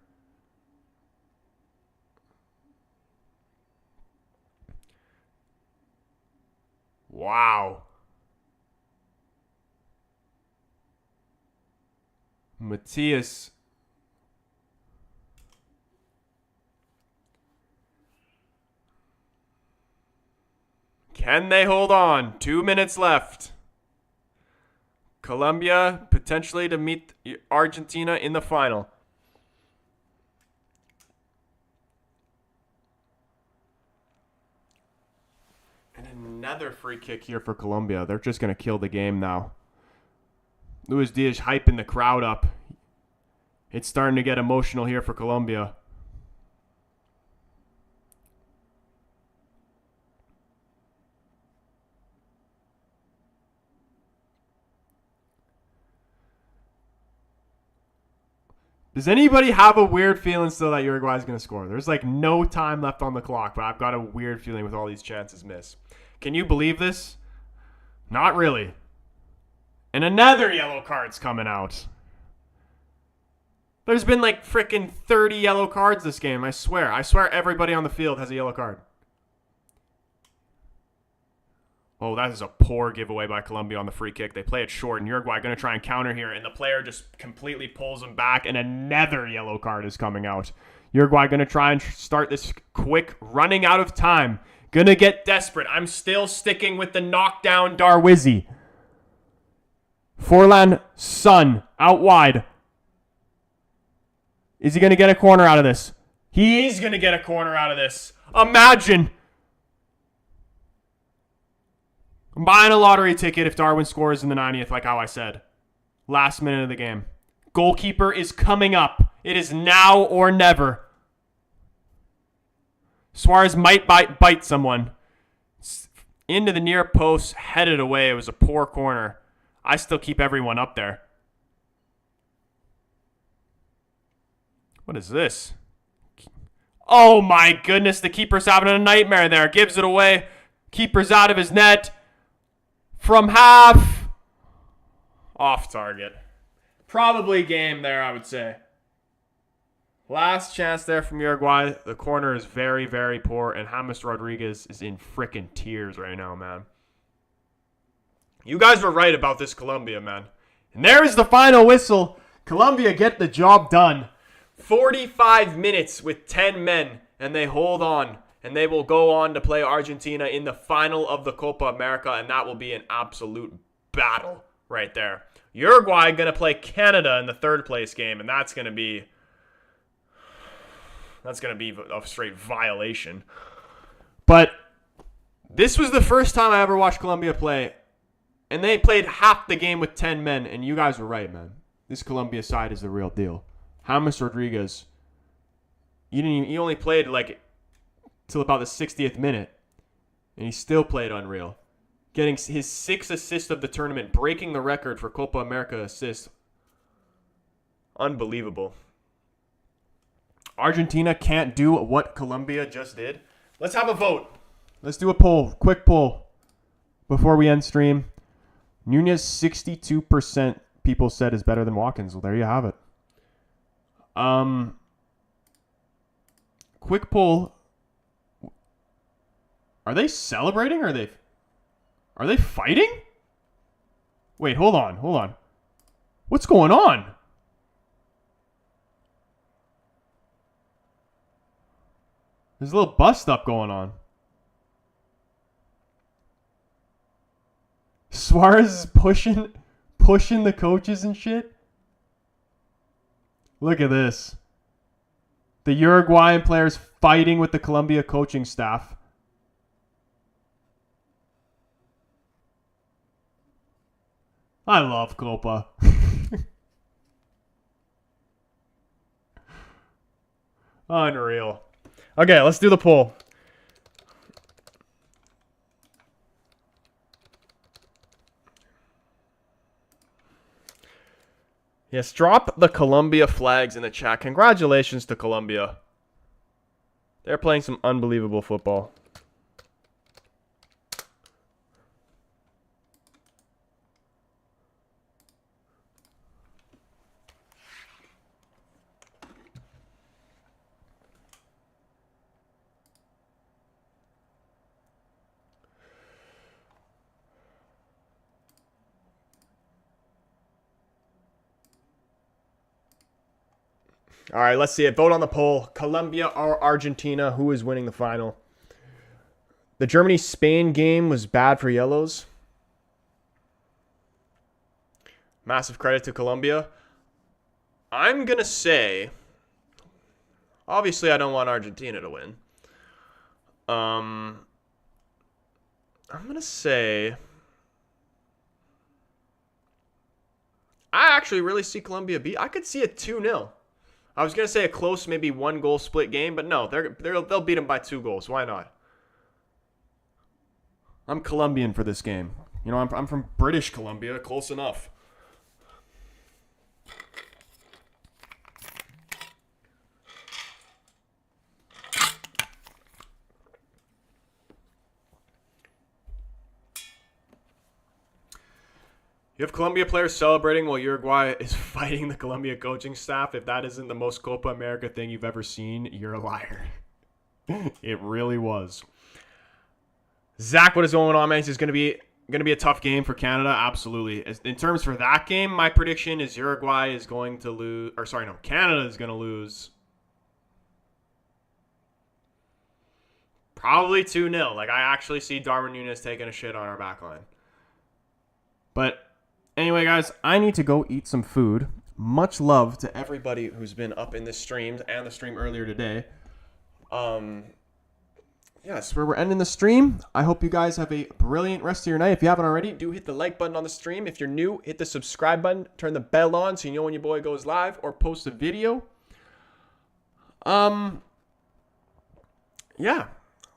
Wow. Matthias. Can they hold on? 2 minutes left. Colombia potentially to meet Argentina in the final. And another free kick here for Colombia. They're just going to kill the game now. Luis Diaz hyping the crowd up. It's starting to get emotional here for Colombia. Does anybody have a weird feeling still that Uruguay is going to score? There's like no time left on the clock, but I've got a weird feeling with all these chances missed. Can you believe this? Not really. And another yellow card's coming out. There's been like freaking 30 yellow cards this game, I swear. I swear everybody on the field has a yellow card. Oh, that is a poor giveaway by Colombia on the free kick. They play it short, and Uruguay going to try and counter here, and the player just completely pulls him back, and another yellow card is coming out. Uruguay going to try and start this quick, running out of time. Going to get desperate. I'm still sticking with the knockdown Darwizzi. Forlan Sun out wide. Is he going to get a corner out of this? He is going to get a corner out of this. Imagine. I'm buying a lottery ticket if Darwin scores in the 90th, like how I said. Last minute of the game. Goalkeeper is coming up. It is now or never. Suarez might bite someone. Into the near post, headed away. It was a poor corner. I still keep everyone up there. What is this? Oh my goodness, the keeper's having a nightmare there. Gives it away. Keeper's out of his net. From half. Off target. Probably game there, I would say. Last chance there from Uruguay. The corner is very, very poor, and James Rodriguez is in frickin' tears right now, man. You guys were right about this Colombia, man. And there is the final whistle. Colombia get the job done. 45 minutes with 10 men, and they hold on. And they will go on to play Argentina in the final of the Copa America, and that will be an absolute battle right there. Uruguay going to play Canada in the third place game, and that's going to be a straight violation. But this was the first time I ever watched Colombia play, and they played half the game with 10 men, and you guys were right, man. This Colombia side is the real deal. James Rodriguez, he only played like till about the 60th minute, and he still played unreal. Getting his 6th assist of the tournament, breaking the record for Copa America assists. Unbelievable. Argentina can't do what Colombia just did. Let's have a vote. Let's do a poll, quick poll, before we end stream. Nunez, 62% people said is better than Watkins. Well, there you have it. Quick poll. Are they celebrating or are they fighting? Wait, hold on. What's going on? There's a little bust up going on. Suarez is pushing the coaches and shit. Look at this. The Uruguayan players fighting with the Colombia coaching staff. I love Copa. Unreal. Okay, let's do the poll. Yes, drop the Colombia flags in the chat. Congratulations to Colombia. They're playing some unbelievable football. All right, let's see it. Vote on the poll. Colombia or Argentina? Who is winning the final? The Germany-Spain game was bad for yellows. Massive credit to Colombia. I'm going to say... Obviously, I don't want Argentina to win. I'm going to say... I actually really see Colombia beat. I could see a 2-0. I was going to say a close, maybe 1-goal split game, but no, they'll beat them by 2 goals. Why not? I'm Colombian for this game. You know, I'm from British Columbia. Close enough. You have Colombia players celebrating while Uruguay is fighting the Colombia coaching staff. If that isn't the most Copa America thing you've ever seen, you're a liar. It really was. Zach, what is going on, man? This is going to be a tough game for Canada. Absolutely. In terms for that game, my prediction is Uruguay is going to lose. Or sorry, no, Canada is going to lose. Probably 2-0. Like, I actually see Darwin Núñez taking a shit on our back line. But anyway, guys, I need to go eat some food. Much love to everybody who's been up in this stream and the stream earlier today. Yes, we're ending the stream. I hope you guys have a brilliant rest of your night. If you haven't already, do hit the like button on the stream. If you're new, hit the subscribe button. Turn the bell on so you know when your boy goes live or posts a video. yeah.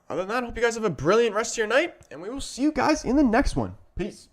Other than that, I hope you guys have a brilliant rest of your night, and we will see you guys in the next one. Peace.